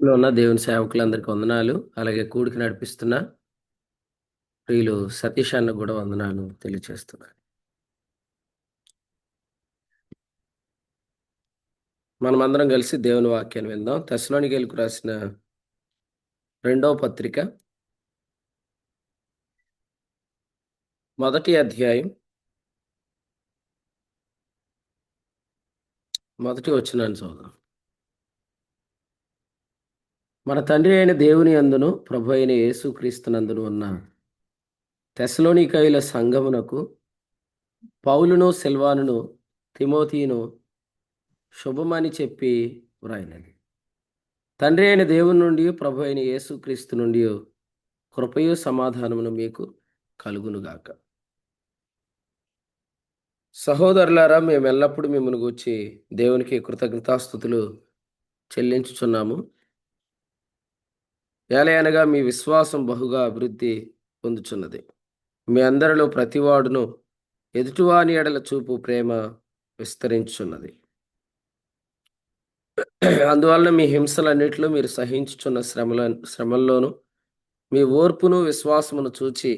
ఫేస్‌బుక్‌లో ఉన్న దేవుని సేవకులందరికీ వందనాలు. అలాగే కూడిక నడిపిస్తున్న ప్రియులు సతీష్ అన్నకు గూడా వందనాలు తెలియచేస్తున్నాను. మనమందరం కలిసి దేవుని వాక్యాన్ని విందాం. తెస్సలోనికీయులకు రాసిన రెండవ పత్రిక, మొదటి అధ్యాయం, మొదటి వచనాన్ని చదువుదాం. మన తండ్రి అయిన దేవుని యందును, ప్రభు అయిన యేసుక్రీస్తునందును ఉన్న తెస్సలోనికయుల సంఘమునకు పౌలును, సిల్వానును, తిమోతియును శుభమని చెప్పి వ్రాయినది. తండ్రి అయిన దేవుని నుండి, ప్రభు అయిన యేసుక్రీస్తు నుండి కృపయు సమాధానమును మీకు కలుగునుగాక. సహోదరులారా, మేము ఎల్లప్పుడూ మిమ్మల్ని గూర్చి దేవునికి కృతజ్ఞతాస్తుతులు చెల్లించుచున్నాము. ఏలయనగా మీ విశ్వాసం బహుగా అభివృద్ధి పొందుచున్నది. మీ అందరిలో ప్రతివాడును ఎదుటివాని ఎడల చూపు ప్రేమ విస్తరించుచున్నది. అందువలన మీ హింసలన్నిటిలో మీరు సహించుచున్న శ్రమల్లోనూ మీ ఓర్పును విశ్వాసమును చూచి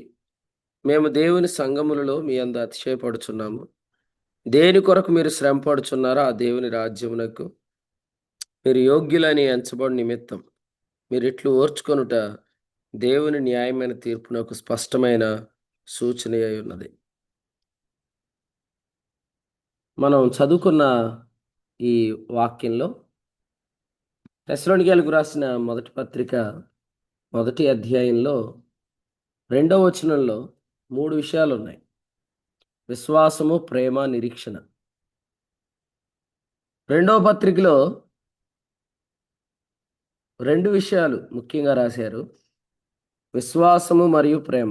మేము దేవుని సంఘములలో మీ అందు అతిశయపడుచున్నాము. దేని కొరకు మీరు శ్రమ పడుచున్నారో ఆ దేవుని రాజ్యమునకు మీరు యోగ్యులని ఎంచబడి నిమిత్తం మీరు ఇట్లు ఓర్చుకొనుట దేవుని న్యాయమైన తీర్పునకు స్పష్టమైన సూచన అయి ఉన్నది. మనం చదువుకున్న ఈ వాక్యంలో తెస్సలోనికీయులకు రాసిన మొదటి పత్రిక మొదటి అధ్యాయంలో 2వ వచనంలో 3 విషయాలు ఉన్నాయి. విశ్వాసము, ప్రేమ, నిరీక్షణ. రెండవ పత్రికలో 2 విషయాలు ముఖ్యంగా రాశారు. విశ్వాసము మరియు ప్రేమ.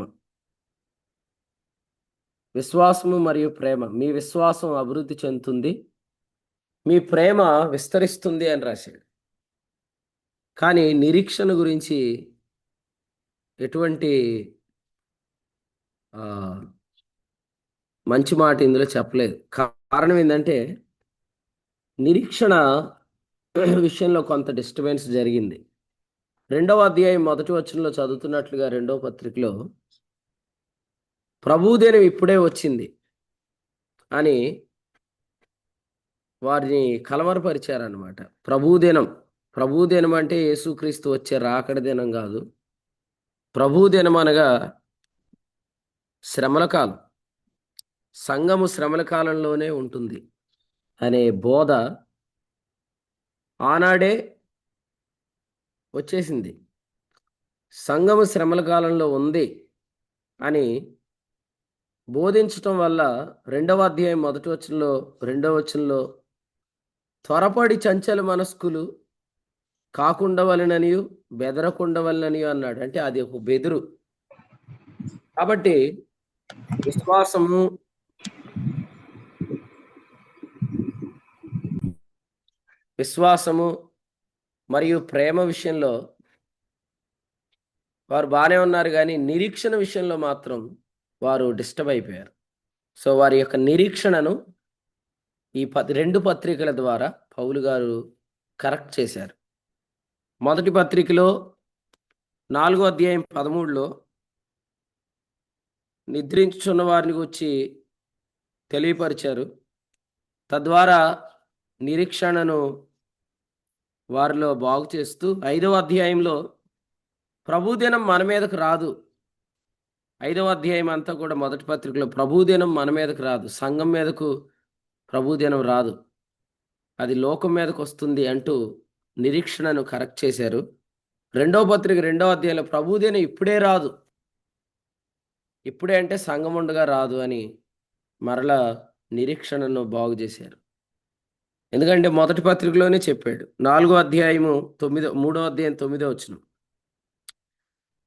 విశ్వాసము మరియు ప్రేమ. మీ విశ్వాసం అభివృద్ధి చెందుతుంది, మీ ప్రేమ విస్తరిస్తుంది అని రాశాడు. కానీ నిరీక్షణ గురించి ఎటువంటి మంచి మాట ఇందులో చెప్పలేదు. కారణం ఏంటంటే నిరీక్షణ విషయంలో కొంత డిస్టర్బెన్స్ జరిగింది. 2వ అధ్యాయం మొదటి వచనంలో చదువుతున్నట్లుగా 2వ పత్రికలో ప్రభుదినం ఇప్పుడే వచ్చింది అని వారిని కలవరపరిచారన్నమాట. ప్రభుదినం అంటే యేసుక్రీస్తు వచ్చే రాకడ దినం కాదు. ప్రభుదినం అనగా శ్రమల కాలం. సంఘము శ్రమల కాలంలోనే ఉంటుంది అనే బోధ ఆనాడే వచ్చేసింది. సంఘము శ్రమల కాలంలో ఉంది అని బోధించటం వల్ల 2వ అధ్యాయం మొదటి వచనంలో 2వ వచనంలో త్వరపడి చంచల మనస్కులు కాకుండవలెననియు బెదరకుండవలెననియు అన్నాడు. అంటే అది ఒక బెదురు. కాబట్టి విశ్వాసము మరియు ప్రేమ విషయంలో వారు బాగానే ఉన్నారు, కానీ నిరీక్షణ విషయంలో మాత్రం వారు డిస్టర్బ్ అయిపోయారు. సో వారి యొక్క నిరీక్షణను ఈ 2 పత్రికల ద్వారా పౌలు గారు కరెక్ట్ చేశారు. మొదటి పత్రికలో 4వ అధ్యాయం 13లో నిద్రించుచున్న వారిని గురించి తెలియపరిచారు. తద్వారా నిరీక్షణను వారిలో బాగు చేస్తూ 5వ అధ్యాయంలో ప్రభుదినం మన మీదకు రాదు. 5వ అధ్యాయం అంతా కూడా మొదటి పత్రికలో ప్రభుదినం మన మీదకు రాదు, సంఘం మీదకు ప్రభుదినం రాదు, అది లోకం మీదకు వస్తుంది అంటూ నిరీక్షణను కరెక్ట్ చేశారు. 2వ పత్రిక 2వ అధ్యాయంలో ప్రభుదినం ఇప్పుడే రాదు, ఇప్పుడే అంటే సంఘం ఉండగా రాదు అని మరలా నిరీక్షణను బాగు చేశారు. ఎందుకంటే మొదటి పత్రికలోనే చెప్పాడు. 3వ అధ్యాయం 9వ వచనం,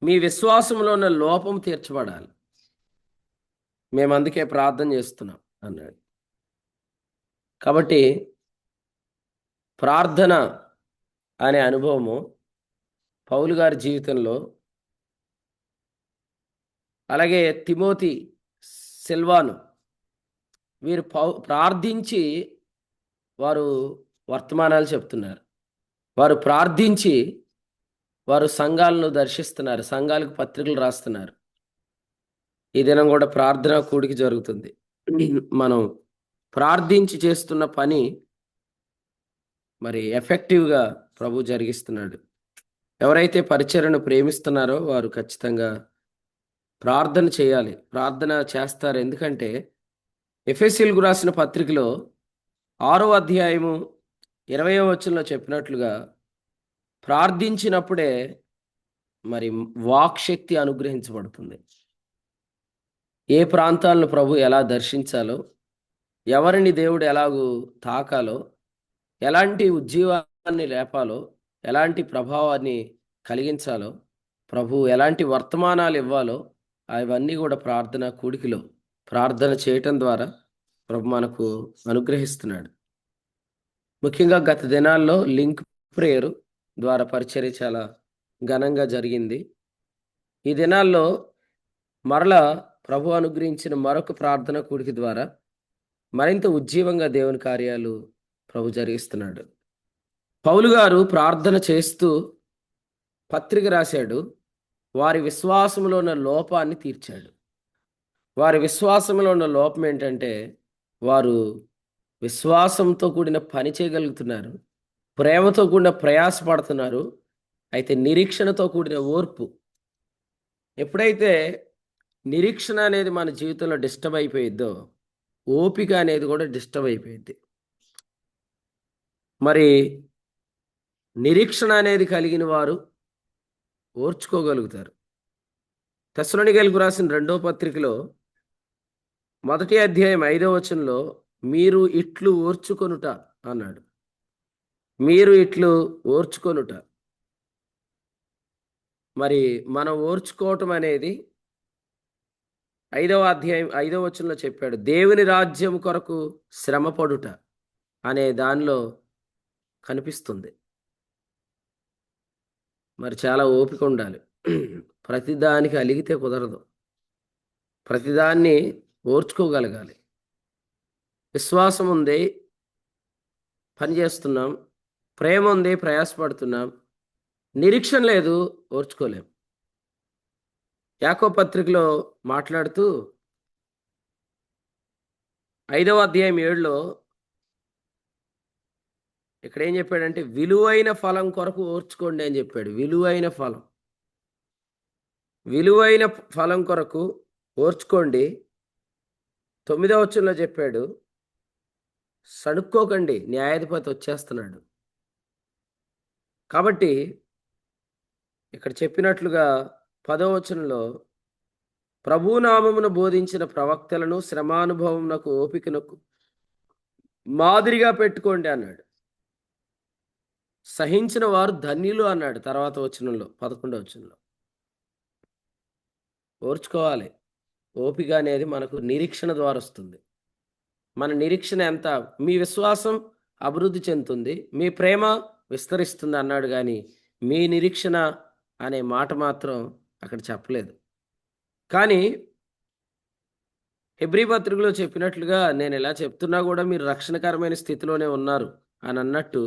మీ విశ్వాసంలో ఉన్న లోపం తీర్చబడాలి, మేము అందుకే ప్రార్థన చేస్తున్నాం అన్నాడు. కాబట్టి ప్రార్థన అనే అనుభవము పౌలు గారి జీవితంలో, అలాగే తిమోతి, సిల్వాను వీరు ప్రార్థించి వారు వర్తమానాలు చెప్తున్నారు. వారు ప్రార్థించి వారు సంఘాలను దర్శిస్తున్నారు, సంఘాలకు పత్రికలు రాస్తున్నారు. ఈ దినం కూడా ప్రార్థనా కూడిక జరుగుతుంది. మనం ప్రార్థించి చేస్తున్న పని మరి ఎఫెక్టివ్గా ప్రభు జరిగిస్తున్నాడు. ఎవరైతే పరిచర్యను ప్రేమిస్తున్నారో వారు ఖచ్చితంగా ప్రార్థన చేయాలి, ప్రార్థన చేస్తారు. ఎందుకంటే ఎఫెసీయులకు రాసిన పత్రికలో 6వ అధ్యాయము 20వ వచనంలో చెప్పినట్లుగా ప్రార్థించినప్పుడే మరి వాక్శక్తి అనుగ్రహించబడుతుంది. ఏ ప్రాంతాలను ప్రభు ఎలా దర్శించాలో, ఎవరిని దేవుడు ఎలాగూ తాకాలో, ఎలాంటి ఉజ్జీవాన్ని లేపాలో, ఎలాంటి ప్రభావాన్ని కలిగించాలో, ప్రభు ఎలాంటి వర్తమానాలు ఇవ్వాలో అవన్నీ కూడా ప్రార్థన కూడికలో ప్రార్థన చేయటం ద్వారా ప్రభు మనకు అనుగ్రహిస్తున్నాడు. ముఖ్యంగా గత దినాల్లో లింక్ ప్రేయర్ ద్వారా పరిచర్య చాలా ఘనంగా జరిగింది. ఈ దినాల్లో మరలా ప్రభు అనుగ్రహించిన మరొక ప్రార్థన కూడిక ద్వారా మరింత ఉజ్జీవంగా దేవుని కార్యాలు ప్రభు జరిగిస్తున్నాడు. పౌలు గారు ప్రార్థన చేస్తూ పత్రిక రాశాడు. వారి విశ్వాసంలో ఉన్న లోపాన్ని తీర్చాడు. వారి విశ్వాసంలో ఉన్న లోపం ఏంటంటే వారు విశ్వాసంతో కూడిన పని చేయగలుగుతున్నారు, ప్రేమతో కూడిన ప్రయాసపడుతున్నారు, అయితే నిరీక్షణతో కూడిన ఓర్పు. ఎప్పుడైతే నిరీక్షణ అనేది మన జీవితంలో డిస్టర్బ్ అయిపోయిద్దో, ఓపిక అనేది కూడా డిస్టర్బ్ అయిపోయింది. మరి నిరీక్షణ అనేది కలిగిన వారు ఓర్చుకోగలుగుతారు. తెస్సలోనికీయులకు రాసిన 2వ పత్రికలో 1వ అధ్యాయం 5వ వచనంలో మీరు ఇట్లు ఓర్చుకొనుట అన్నాడు. మీరు ఇట్లు ఓర్చుకొనుట. మరి మనం ఓర్చుకోవటం అనేది 5వ అధ్యాయం 5వ వచనంలో చెప్పాడు. దేవుని రాజ్యం కొరకు శ్రమపడుట అనే దానిలో కనిపిస్తుంది. మరి చాలా ఓపిక ఉండాలి. ప్రతిదానికి అలిగితే కుదరదు, ప్రతిదాన్ని ఓర్చుకోగలగాలి. విశ్వాసం ఉంది, పని చేస్తున్నాం, ప్రేమ ఉంది, ప్రయాసపడుతున్నాం, నిరీక్షణ లేదు, ఓర్చుకోలేం. యాకోబు పత్రికలో మాట్లాడుతూ 5వ అధ్యాయం 7లో ఇక్కడ ఏం చెప్పాడంటే విలువైన ఫలం కొరకు ఓర్చుకోండి అని చెప్పాడు. విలువైన ఫలం, విలువైన ఫలం కొరకు ఓర్చుకోండి. 9వ వచనంలో చెప్పాడు సణుక్కోకండి, న్యాయాధిపతి వచ్చేస్తున్నాడు. కాబట్టి ఇక్కడ చెప్పినట్లుగా 10వ వచనంలో ప్రభునామమును బోధించిన ప్రవక్తలను శ్రమానుభవమునకు ఓపికనకు మాదిరిగా పెట్టుకోండి అన్నాడు. సహించిన వారు ధన్యులు అన్నాడు తర్వాత వచనంలో, 11వ వచనంలో. ఓర్చుకోవాలి. ఓపిక అనేది మనకు నిరీక్షణ ద్వారా వస్తుంది. మన నిరీక్షణ ఎంత? మీ విశ్వాసం అభివృద్ధి చెందుతుంది, మీ ప్రేమ విస్తరిస్తుంది అన్నాడు. కానీ మీ నిరీక్షణ అనే మాట మాత్రం అక్కడ చెప్పలేదు. కానీ హెబ్రీ పత్రికలో చెప్పినట్లుగా నేను ఇలా చెప్తున్నా కూడా మీరు రక్షణకరమైన స్థితిలోనే ఉన్నారు అని అన్నట్టు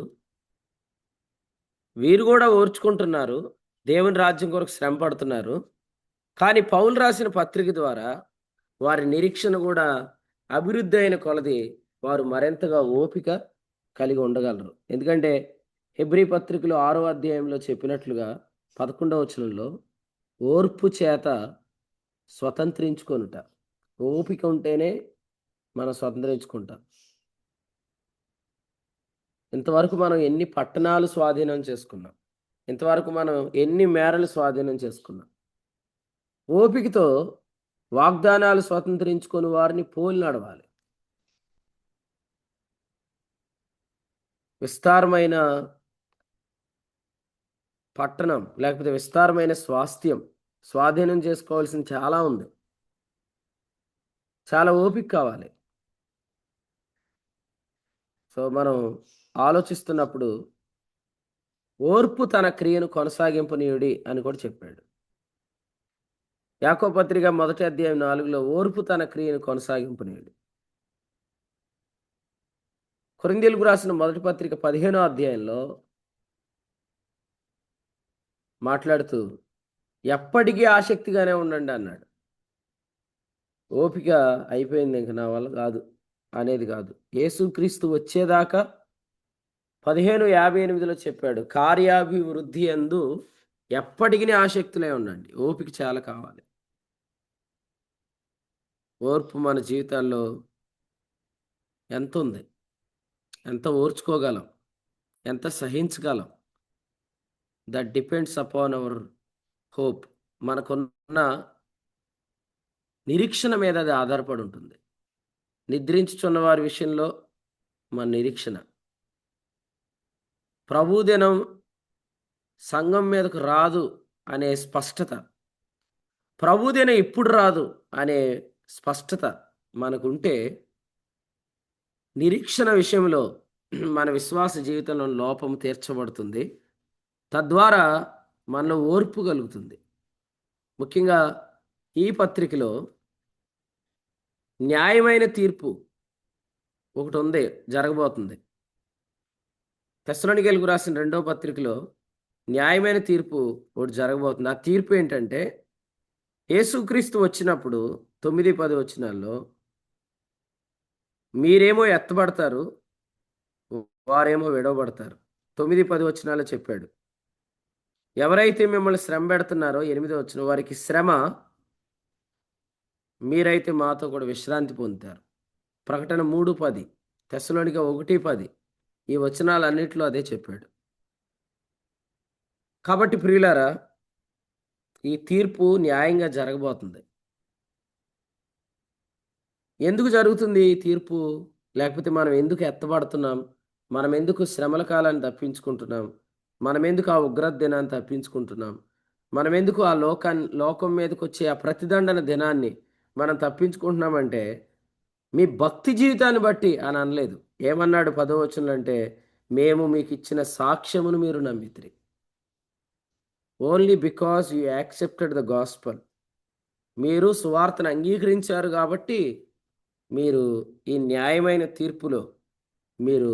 వీరు కూడా ఓర్చుకుంటున్నారు, దేవుని రాజ్యం కొరకు శ్రమ పడుతున్నారు. కానీ పౌలు రాసిన పత్రిక ద్వారా వారి నిరీక్షణ కూడా అభివృద్ధి అయిన కొలది వారు మరింతగా ఓపిక కలిగి ఉండగలరు. ఎందుకంటే హెబ్రీ పత్రికలో 6వ అధ్యాయంలో చెప్పినట్లుగా 11వ వచనంలో ఓర్పు చేత స్వతంత్రించుకొనుట. ఓపిక ఉంటేనే మనం స్వతంత్రించుకుంటాం. ఇంతవరకు మనం ఎన్ని పట్టణాలు స్వాధీనం చేసుకున్నాం, ఇంతవరకు మనం ఎన్ని మేరలు స్వాధీనం చేసుకున్నాం. ఓపికతో వాగ్దానాలు స్వతంత్రించుకొని వారిని పోలి నడవాలి. విస్తారమైన పట్టణం లేకపోతే విస్తారమైన స్వాస్థ్యం స్వాధీనం చేసుకోవాల్సింది చాలా ఉంది. చాలా ఓపిక కావాలి. సో మనం ఆలోచిస్తున్నప్పుడు ఓర్పు తన క్రియను కొనసాగింపనీయుడి అని కూడా చెప్పాడు. యాకోబు పత్రిక 1వ అధ్యాయం 4లో ఓర్పు తన క్రియను కొనసాగింపనీయుడి. కొరింథీయులకు రాసిన 1వ పత్రిక 15వ అధ్యాయంలో మాట్లాడుతూ ఎప్పటికీ ఆసక్తిగానే ఉండండి అన్నాడు. ఓపిక అయిపోయింది, ఇంక నా వల్ల కాదు అనేది కాదు. యేసుక్రీస్తు వచ్చేదాకా 15:58లో చెప్పాడు, కార్యాభివృద్ధి యందు ఎప్పటికీ ఆసక్తులే ఉండండి. ఓపిక చాలా కావాలి. ఓర్పు మన జీవితాల్లో ఎంత ఉంది, ఎంత ఓర్చుకోగలం, ఎంత సహించగలం, that depends upon our hope. మనకున్న నిరీక్షణ మీద అది ఆధారపడి ఉంటుంది. నిద్రించుచున్న వారి విషయంలో మన నిరీక్షణ, ప్రభుదినం సంఘం మీదకు రాదు అనే స్పష్టత, ప్రభుదినం ఇప్పుడు రాదు అనే స్పష్టత మనకుంటే, నిరీక్షణ విషయంలో మన విశ్వాస జీవితంలో లోపం తీర్చబడుతుంది. తద్వారా మనలో ఓర్పు కలుగుతుంది. ముఖ్యంగా ఈ పత్రికలో న్యాయమైన తీర్పు ఒకటి ఉంది, జరగబోతుంది. తెస్సలోనికీయులకు రాసిన 2వ పత్రికలో న్యాయమైన తీర్పు ఒకటి జరగబోతుంది. ఆ తీర్పు ఏంటంటే, యేసుక్రీస్తు వచ్చినప్పుడు 9, 10 వచనాల్లో మీరేమో ఎత్తబడతారు, వారేమో విడవబడతారు. 9, 10 వచనాల్లో చెప్పాడు. ఎవరైతే మిమ్మల్ని శ్రమ పెడుతున్నారో 8వ వచనం, వారికి శ్రమ, మీరైతే మాతో కూడా విశ్రాంతి పొందుతారు. ప్రకటన 3:10, తెస్సలోనిక 1:10, ఈ వచనాలన్నిటిలో అదే చెప్పాడు. కాబట్టి ప్రియులారా, ఈ తీర్పు న్యాయంగా జరగబోతుంది. ఎందుకు జరుగుతుంది ఈ తీర్పు? లేకపోతే మనం ఎందుకు ఎత్తబడుతున్నాం? మనం ఎందుకు శ్రమల కాలాన్ని తప్పించుకుంటున్నాం? మనం ఎందుకు ఆ ఉగ్రత దినాన్ని తప్పించుకుంటున్నాం? మనం ఎందుకు ఆ లోకం మీదకి వచ్చే ఆ ప్రతిదండన దినాన్ని మనం తప్పించుకుంటున్నామంటే, మీ భక్తి జీవితాన్ని బట్టి అని అనలేదు. ఏమన్నాడు 10వ వచనంలో అంటే, మేము మీకు ఇచ్చిన సాక్ష్యమును మీరు నమ్మితిరి. Only because you accepted the gospel. మీరు సువార్తను అంగీకరించారు కాబట్టి మీరు ఈ న్యాయమైన తీర్పులో మీరు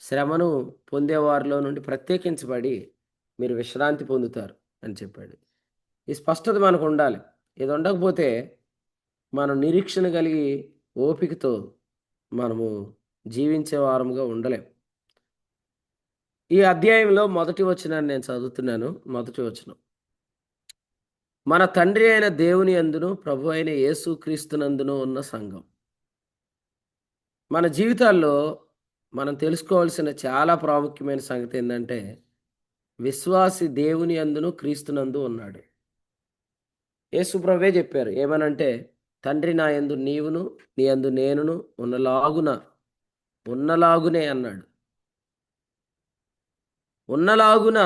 శ్రమను పొందేవారిలో నుండి ప్రత్యేకించబడి మీరు విశ్రాంతి పొందుతారు అని చెప్పాడు. ఈ స్పష్టత మనకు ఉండాలి. ఇది ఉండకపోతే మనం నిరీక్షణ కలిగి ఓపికతో మనము జీవించే వారముగా ఉండలేం. ఈ అధ్యాయంలో మొదటి వచనాన్ని నేను చదువుతున్నాను. మొదటి వచనం, మన తండ్రి అయిన దేవుని యందును ప్రభు అయిన యేసుక్రీస్తునందును ఉన్న సంఘం. మన జీవితాల్లో మనం తెలుసుకోవాల్సిన చాలా ప్రాముఖ్యమైన సంగతి ఏంటంటే, విశ్వాసి దేవుని యందును క్రీస్తునందు ఉన్నాడు. యేసు ప్రభువే చెప్పారు. ఏమనంటే, తండ్రి నా యందు నీవును నీ యందు నేనును ఉన్నలాగునే అన్నాడు. ఉన్నలాగున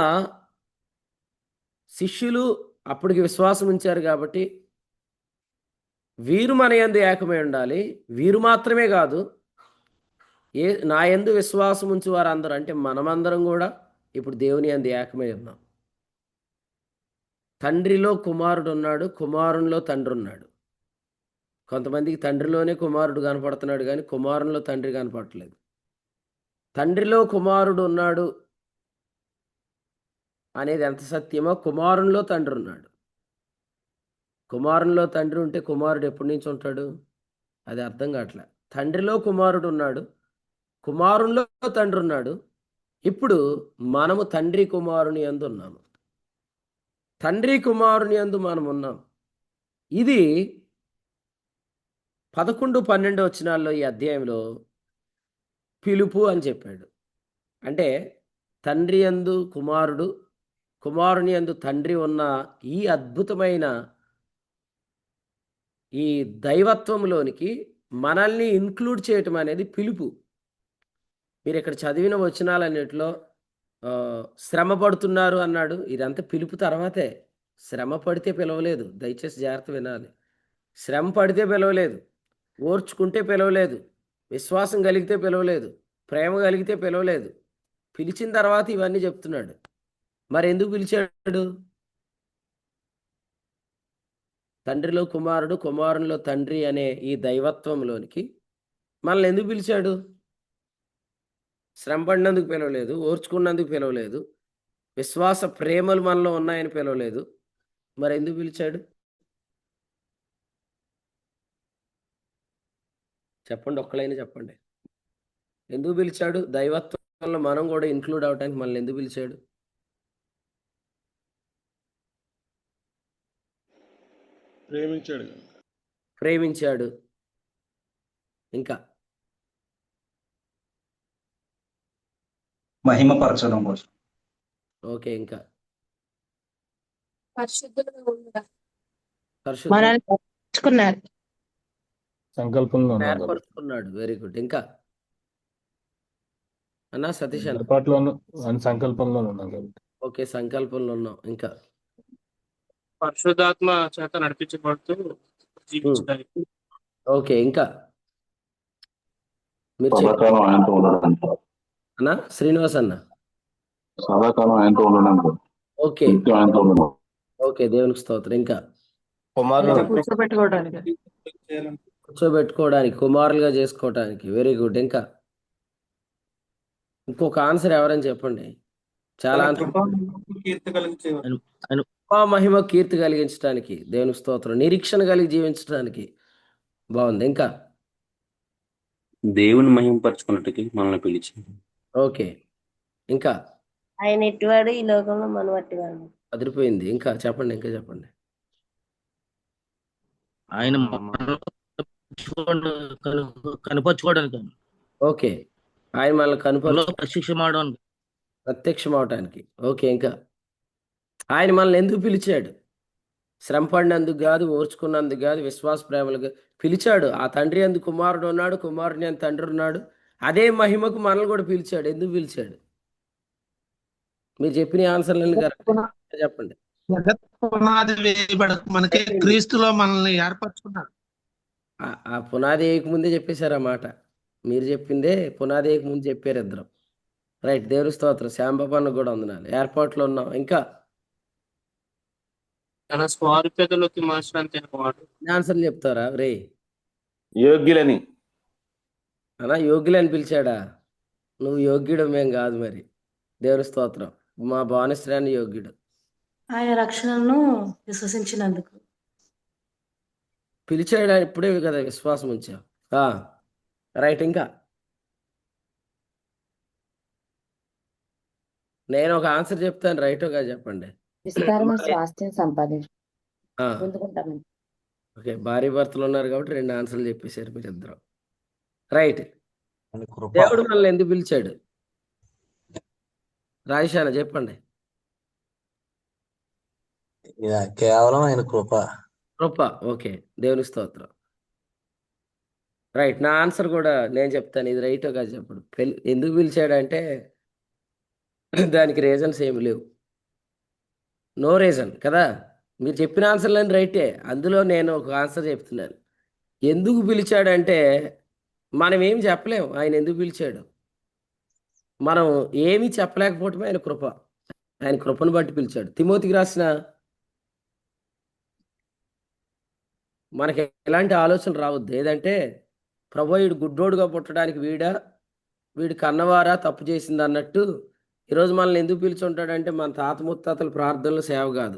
శిష్యులు అప్పటికి విశ్వాసం ఉంచారు కాబట్టి, వీరు మన యందు ఏకమై ఉండాలి. వీరు మాత్రమే కాదు, నా యందు విశ్వాసం ఉంచు వారందరూ, అంటే మనమందరం కూడా ఇప్పుడు దేవుని యందు ఏకమై ఉన్నాం. తండ్రిలో కుమారుడు ఉన్నాడు, కుమారునిలో తండ్రి ఉన్నాడు. కొంతమందికి తండ్రిలోనే కుమారుడు కనపడుతున్నాడు కానీ కుమారునిలో తండ్రి కనపడట్లేదు. తండ్రిలో కుమారుడు ఉన్నాడు అనేది ఎంత సత్యమో, కుమారునిలో తండ్రి ఉన్నాడు. కుమారునిలో తండ్రి ఉంటే కుమారుడు ఎప్పటి నుంచి ఉంటాడు? అది అర్థం కావట్లే. తండ్రిలో కుమారుడు ఉన్నాడు, కుమారునిలో తండ్రి ఉన్నాడు. ఇప్పుడు మనము తండ్రి కుమారుని యందు ఉన్నాము. తండ్రి కుమారుని యందు మనం ఉన్నాం. ఇది 11, 12 వచనాల్లో ఈ అధ్యాయంలో పిలుపు అని చెప్పాడు. అంటే తండ్రి యందు కుమారుడు, కుమారుని యందు తండ్రి ఉన్న ఈ అద్భుతమైన ఈ దైవత్వంలోనికి మనల్ని ఇంక్లూడ్ చేయటం అనేది పిలుపు. మీరు ఇక్కడ చదివిన వచనాలన్నిటిలో శ్రమ పడుతున్నారు అన్నాడు. ఇదంతా పిలుపు తర్వాతే. శ్రమ పడితే పిలవలేదు. దయచేసి జాగ్రత్త వినాలి. శ్రమ పడితే పిలవలేదు, ఓర్చుకుంటే పిలవలేదు, విశ్వాసం కలిగితే పిలవలేదు, ప్రేమ కలిగితే పిలవలేదు. పిలిచిన తర్వాత ఇవన్నీ చెప్తున్నాడు. మరి ఎందుకు పిలిచాడు? తండ్రిలో కుమారుడు, కుమారునిలో తండ్రి అనే ఈ దైవత్వంలోనికి మనల్ని ఎందుకు పిలిచాడు? శ్రమ పడినందుకు పిలవలేదు, ఓర్చుకున్నందుకు పిలవలేదు, విశ్వాస ప్రేమలు మనలో ఉన్నాయని పిలవలేదు. మరి ఎందుకు పిలిచాడు? చెప్పండి, ఒక్కలైనా చెప్పండి. ఎందుకు పిలిచాడు? దైవత్వంలో మనం కూడా ఇంక్లూడ్ అవడానికి మనల్ని ఎందుకు పిలిచాడు? ప్రేమించాడు. ఇంకా మహిమపరచడం కోసం. ఓకే, ఇంకా పరిశుద్ధులుగా ఉండడం. పరిశుద్ధ మనల్ని పట్టించుకున్నారు. సంకల్పంలో ఉన్నాం కాబట్టి. ఏర్పరచుకున్నాడు. Very good. ఇంకా అన్నా సతీష్ అన్న. ఏర్పాట్లోనూ సంకల్పంలో ఉన్నాం కాబట్టి. ఓకే, సంకల్పంలో ఉన్నాం. ఇంకా పరిశుద్ధాత్మ చేత నడిపించబడుతూ జీవించడానికి. ఓకే, ఇంకా మీరు సదాకాలం ఆయనతో ఉండడానికి. అన్నా శ్రీనివాస్ అన్న. సదాకాలం ఆయనతో ఉండడానికి. ఓకే నిత్యం ఆయనతో ఉండడం. ఓకే, దేవునికి స్తోత్రం. ఇంకా కూర్చోబెట్టుకోవడానికి. కూర్చోబెట్టుకోవడానికి, కుమారులుగా చేసుకోవడానికి. Very good. ఇంకా ఇంకొక ఆన్సర్ ఎవరైనా చెప్పండి. చాలా మహిమ కీర్తి కలిగించడానికి, దేవునికి స్తోత్రం. నిరీక్షణ కలిగి జీవించడానికి. బాగుంది. ఇంకా దేవుని మహింపరచుకున్నట్టుకి మనల్ని పిలిచింది. ఓకే, ఇంకా ఆయన ఎట్టివాడు, ఈ లోకంలో మనం అట్టివాడు. అదిరిపోయింది. ఇంకా చెప్పండి, ఇంకా చెప్పండి. ఆయన కనపరచుకోవడానికి, ఓకే, ఆయన మనల్ని ప్రత్యక్షం అవడానికి. ఓకే, ఇంకా ఆయన మనల్ని ఎందుకు పిలిచాడు? శ్రమ పడినందుకు కాదు, ఓర్చుకున్నందుకు కాదు, విశ్వాస ప్రేమలుగా పిలిచాడు. ఆ తండ్రి అందు కుమారుడు ఉన్నాడు, కుమారుని అందు తండ్రి ఉన్నాడు. అదే మహిమకు మనల్ని కూడా పిలిచాడు. ఎందుకు పిలిచాడు? మీరు చెప్పిన ఆన్సర్లను కరెక్ట్ చెప్పండి. మనకి క్రీస్తులో మనల్ని ఏర్పరచుకున్నాడు. ఆ పునాది వేయకముందే చెప్పేశారు ఆ మాట. మీరు చెప్పిందే పునాది వేయకముందు చెప్పారు ఇద్దరు. రైట్, దేవుని స్తోత్రం. శ్యాంబాబన్న కూడా వందనాలు. ఏర్పాట్లో ఉన్నాం. ఇంకా తన స్వారూప్యతలోకి మార్చడానికి ఆన్సర్ చెప్తారా? రే యోగ్యులని. అన్నా యోగ్యులని పిలిచాడా? నువ్వు యోగ్యుడు, మేం కాదు. మరి దేవుని స్తోత్రం. మా భానుశ్రాన్ని యోగ్యుడు. ఆయన రక్షణను విశ్వసించినందుకు పిలిచాడు. ఇప్పుడే కదా విశ్వాసం ఉంచాం. రైట్, ఇంకా నేను ఒక ఆన్సర్ చెప్తాను, రైట్గా చెప్పండి. విస్తారమైన స్వాస్థ్యం సంపాదించు. ఓకే, భార్య భర్తలు ఉన్నారు కాబట్టి 2 ఆన్సర్లు చెప్పేశారు మీరిద్దరు. రైట్, దేవుడు మనల్ని ఎందుకు పిలిచాడు? రాజేశాన చెప్పండి. కేవలం ఆయన కృప. ఓకే, దేవుని స్తోత్రం. రైట్, నా ఆన్సర్ కూడా నేను చెప్తాను. ఇది రైట్ కాదు చెప్పడు. ఎందుకు పిలిచాడంటే దానికి రీజన్స్ ఏమి లేవు. నో రీజన్ కదా. మీరు చెప్పిన ఆన్సర్లని రైటే. అందులో నేను ఒక ఆన్సర్ చెప్తున్నాను. ఎందుకు పిలిచాడంటే మనం ఏం చెప్పలేము ఆయన ఎందుకు పిలిచాడు. మనం ఏమీ చెప్పలేకపోవటమే ఆయన కృప. ఆయన కృపను బట్టి పిలిచాడు. తిమోతికి రాసిన మనకి ఎలాంటి ఆలోచన రావద్దు. ఏదంటే ప్రభు వీడు గుడ్డోడుగా పుట్టడానికి వీడు కన్నవారా తప్పు చేసింది అన్నట్టు ఈరోజు మనల్ని ఎందుకు పిలిచుంటాడంటే మన తాత ముత్తాతల ప్రార్థనలు సేవ కాదు.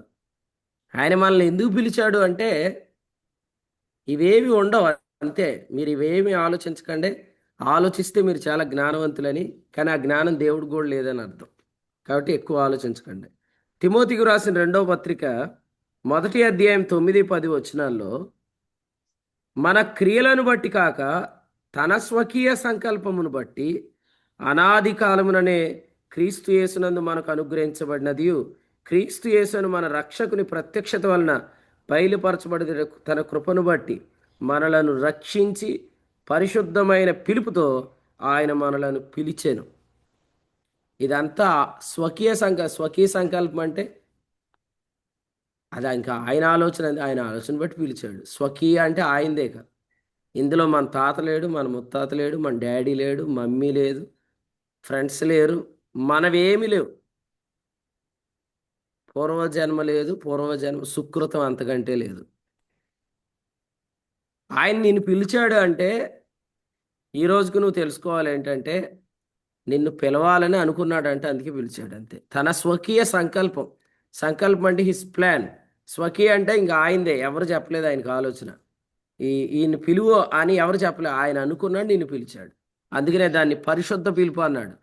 ఆయన మనల్ని ఎందుకు పిలిచాడు అంటే ఇవేవి ఉండవు, అంతే. మీరు ఇవేమి ఆలోచించకండి. ఆలోచిస్తే మీరు చాలా జ్ఞానవంతులని, కానీ ఆ జ్ఞానం దేవుడు కూడా లేదని అర్థం. కాబట్టి ఎక్కువ ఆలోచించకండి. తిమోతికి రాసిన 2వ పత్రిక 1వ అధ్యాయం 9-10 వచనాల్లో మన క్రియలను బట్టి కాక తన స్వకీయ సంకల్పమును బట్టి అనాది కాలముననే క్రీస్తు యేసునందు మనకు అనుగ్రహించబడినది, క్రీస్తు యేసును మన రక్షకుని ప్రత్యక్షత వలన బయలుపరచబడిన తన కృపను బట్టి మనలను రక్షించి పరిశుద్ధమైన పిలుపుతో ఆయన మనలను పిలిచెను. ఇదంతా స్వకీయ సంకల్పం అంటే అది ఇంకా ఆయన ఆలోచన బట్టి పిలిచాడు. స్వకీయ అంటే ఆయనదే కాదు. ఇందులో మన తాత లేడు, మన ముత్తాత లేడు, మన డాడీ లేడు, మమ్మీ లేదు, ఫ్రెండ్స్ లేరు, మనవేమీ లేవు. పూర్వజన్మ లేదు, పూర్వజన్మ సుకృతం అంతకంటే లేదు. ఆయన నిన్ను పిలిచాడు అంటే ఈ రోజుకు నువ్వు తెలుసుకోవాలి ఏంటంటే నిన్ను పిలవాలని అనుకున్నాడంటే అందుకే పిలిచాడు అంతే. తన స్వకీయ సంకల్పం. సంకల్పం అంటే హిస్ ప్లాన్. స్వకీయ అంటే ఇంకా ఆయనదే, ఎవరు చెప్పలేదు ఆయనకు ఆలోచన. ఈయన పిలువు అని ఎవరు చెప్పలేదు, ఆయన అనుకున్నాడు, నిన్ను పిలిచాడు. అందుకనే దాన్ని పరిశుద్ధ పిలుపు అన్నాడు.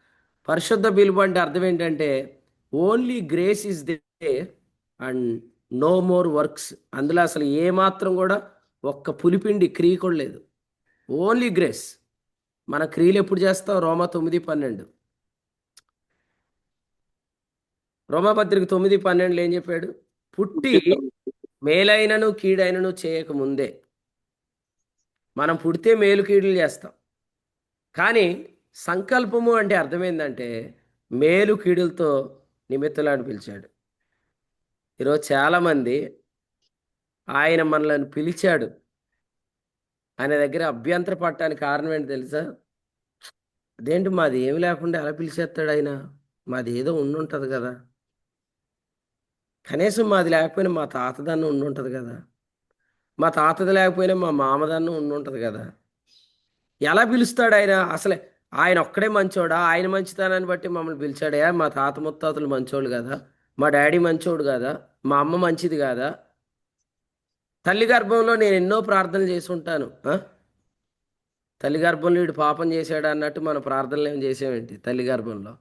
పరిశుద్ధ పిలుపు అంటే అర్థం ఏంటంటే only grace is there and no more works. అందులో అసలు ఏమాత్రం కూడా ఒక్క పులిపిండి క్రియ కూడా లేదు, ఓన్లీ గ్రేస్. మన క్రియలు ఎప్పుడు చేస్తాం? రోమా 9:12. రోమాపత్రిక 9:12 ఏం చెప్పాడు? పుట్టి మేలైనను కీడైనను చేయక ముందే. మనం పుడితే మేలు కీడులు చేస్తాం, కానీ సంకల్పము అంటే అర్థమైందంటే మేలు కీడులతో నిమిత్తలాన్ని పిలిచాడు. ఈరోజు చాలామంది ఆయన మనల్ని పిలిచాడు ఆయన దగ్గర అభ్యంతర పడటానికి కారణం ఏంటి తెలుసా? అదేంటి మాది ఏమి లేకుండా ఎలా పిలిచేస్తాడు ఆయన? మాది ఏదో ఉండుంటుంది కదా, కనీసం మాది లేకపోయినా మా తాతదాన్ని ఉండుంటుంది కదా, మా తాతది లేకపోయినా మా మామదాన్ని ఉండుంటుంది కదా. ఎలా పిలుస్తాడు ఆయన? అసలే ఆయన ఒక్కడే మంచోడా? ఆయన మంచితనాన్ని బట్టి మమ్మల్ని పిలిచాడా? మా తాత ముత్తాతలు మంచోళ్ళు కదా, మా డాడీ మంచోడు కదా, మా అమ్మ మంచిది కదా. తల్లి గర్భంలో నేను ఎన్నో ప్రార్థనలు చేసి ఉంటాను. తల్లి గర్భంలో వీడు పాపం చేశాడు అన్నట్టు మన ప్రార్థనలు ఏం చేసామేంటి తల్లి గర్భంలో?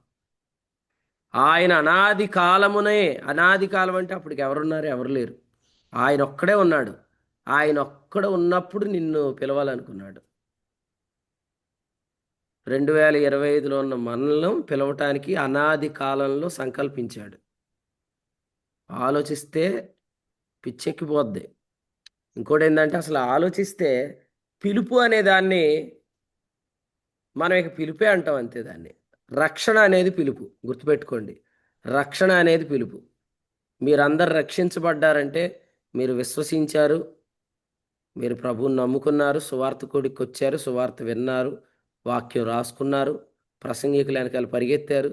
ఆయన అనాది కాలమునే, అనాది కాలం అంటే అప్పటికి ఎవరున్నారు? ఎవరు లేరు, ఆయన ఒక్కడే ఉన్నాడు. ఆయన ఒక్కడ ఉన్నప్పుడు నిన్ను పిలవాలనుకున్నాడు. 2025లో ఉన్న మనల్ని పిలవటానికి అనాది కాలంలో సంకల్పించాడు. ఆలోచిస్తే పిచ్చెక్కిపోద్ది. ఇంకోటి ఏంటంటే అసలు ఆలోచిస్తే పిలుపు అనే దాన్ని మనం ఇక పిలుపే అంటాం అంతే. దాన్ని రక్షణ అనేది పిలుపు, గుర్తుపెట్టుకోండి. రక్షణ అనేది పిలుపు. మీరందరు రక్షించబడ్డారంటే మీరు విశ్వసించారు, మీరు ప్రభువుని నమ్ముకున్నారు, సువార్త కొడికి వచ్చారు, సువార్త విన్నారు, వాక్యం రాసుకున్నారు, ప్రసంగికులు వెనకాల పరిగెత్తారు.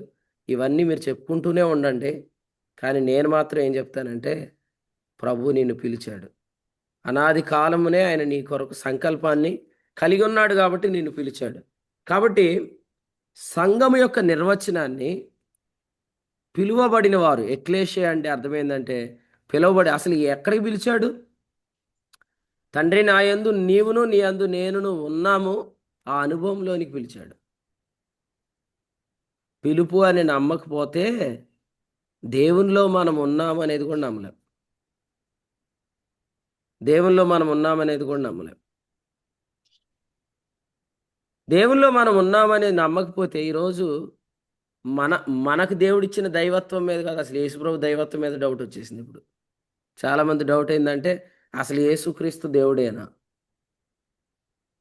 ఇవన్నీ మీరు చెప్పుకుంటూనే ఉండండి. కానీ నేను మాత్రం ఏం చెప్తానంటే ప్రభువు నిన్ను పిలిచాడు. అనాది కాలమునే ఆయన నీ కొరకు సంకల్పాన్ని కలిగి ఉన్నాడు కాబట్టి నిన్ను పిలిచాడు. కాబట్టి సంఘం యొక్క నిర్వచనాన్ని పిలువబడిన వారు, ఎక్లేషియా అంటే అర్థమైందంటే పిలువబడి, అసలు ఎక్కడికి పిలిచాడు? తండ్రి నా యందు నీవును నీ యందు నేనును ఉన్నాము, ఆ అనుభవంలోనికి పిలిచాడు. పిలుపు అని నమ్మకపోతే దేవునిలో మనం ఉన్నామనేది కూడా నమ్మలేం. దేవునిలో మనం ఉన్నామనేది కూడా నమ్మలేం. దేవునిలో మనం ఉన్నామనేది నమ్మకపోతే ఈరోజు మనకు దేవుడిచ్చిన దైవత్వం మీద కాదు, అసలు యేసుప్రభు దైవత్వం మీద డౌట్ వచ్చేసింది. ఇప్పుడు చాలామంది డౌట్ ఏంటంటే అసలు యేసుక్రీస్తు దేవుడేనా?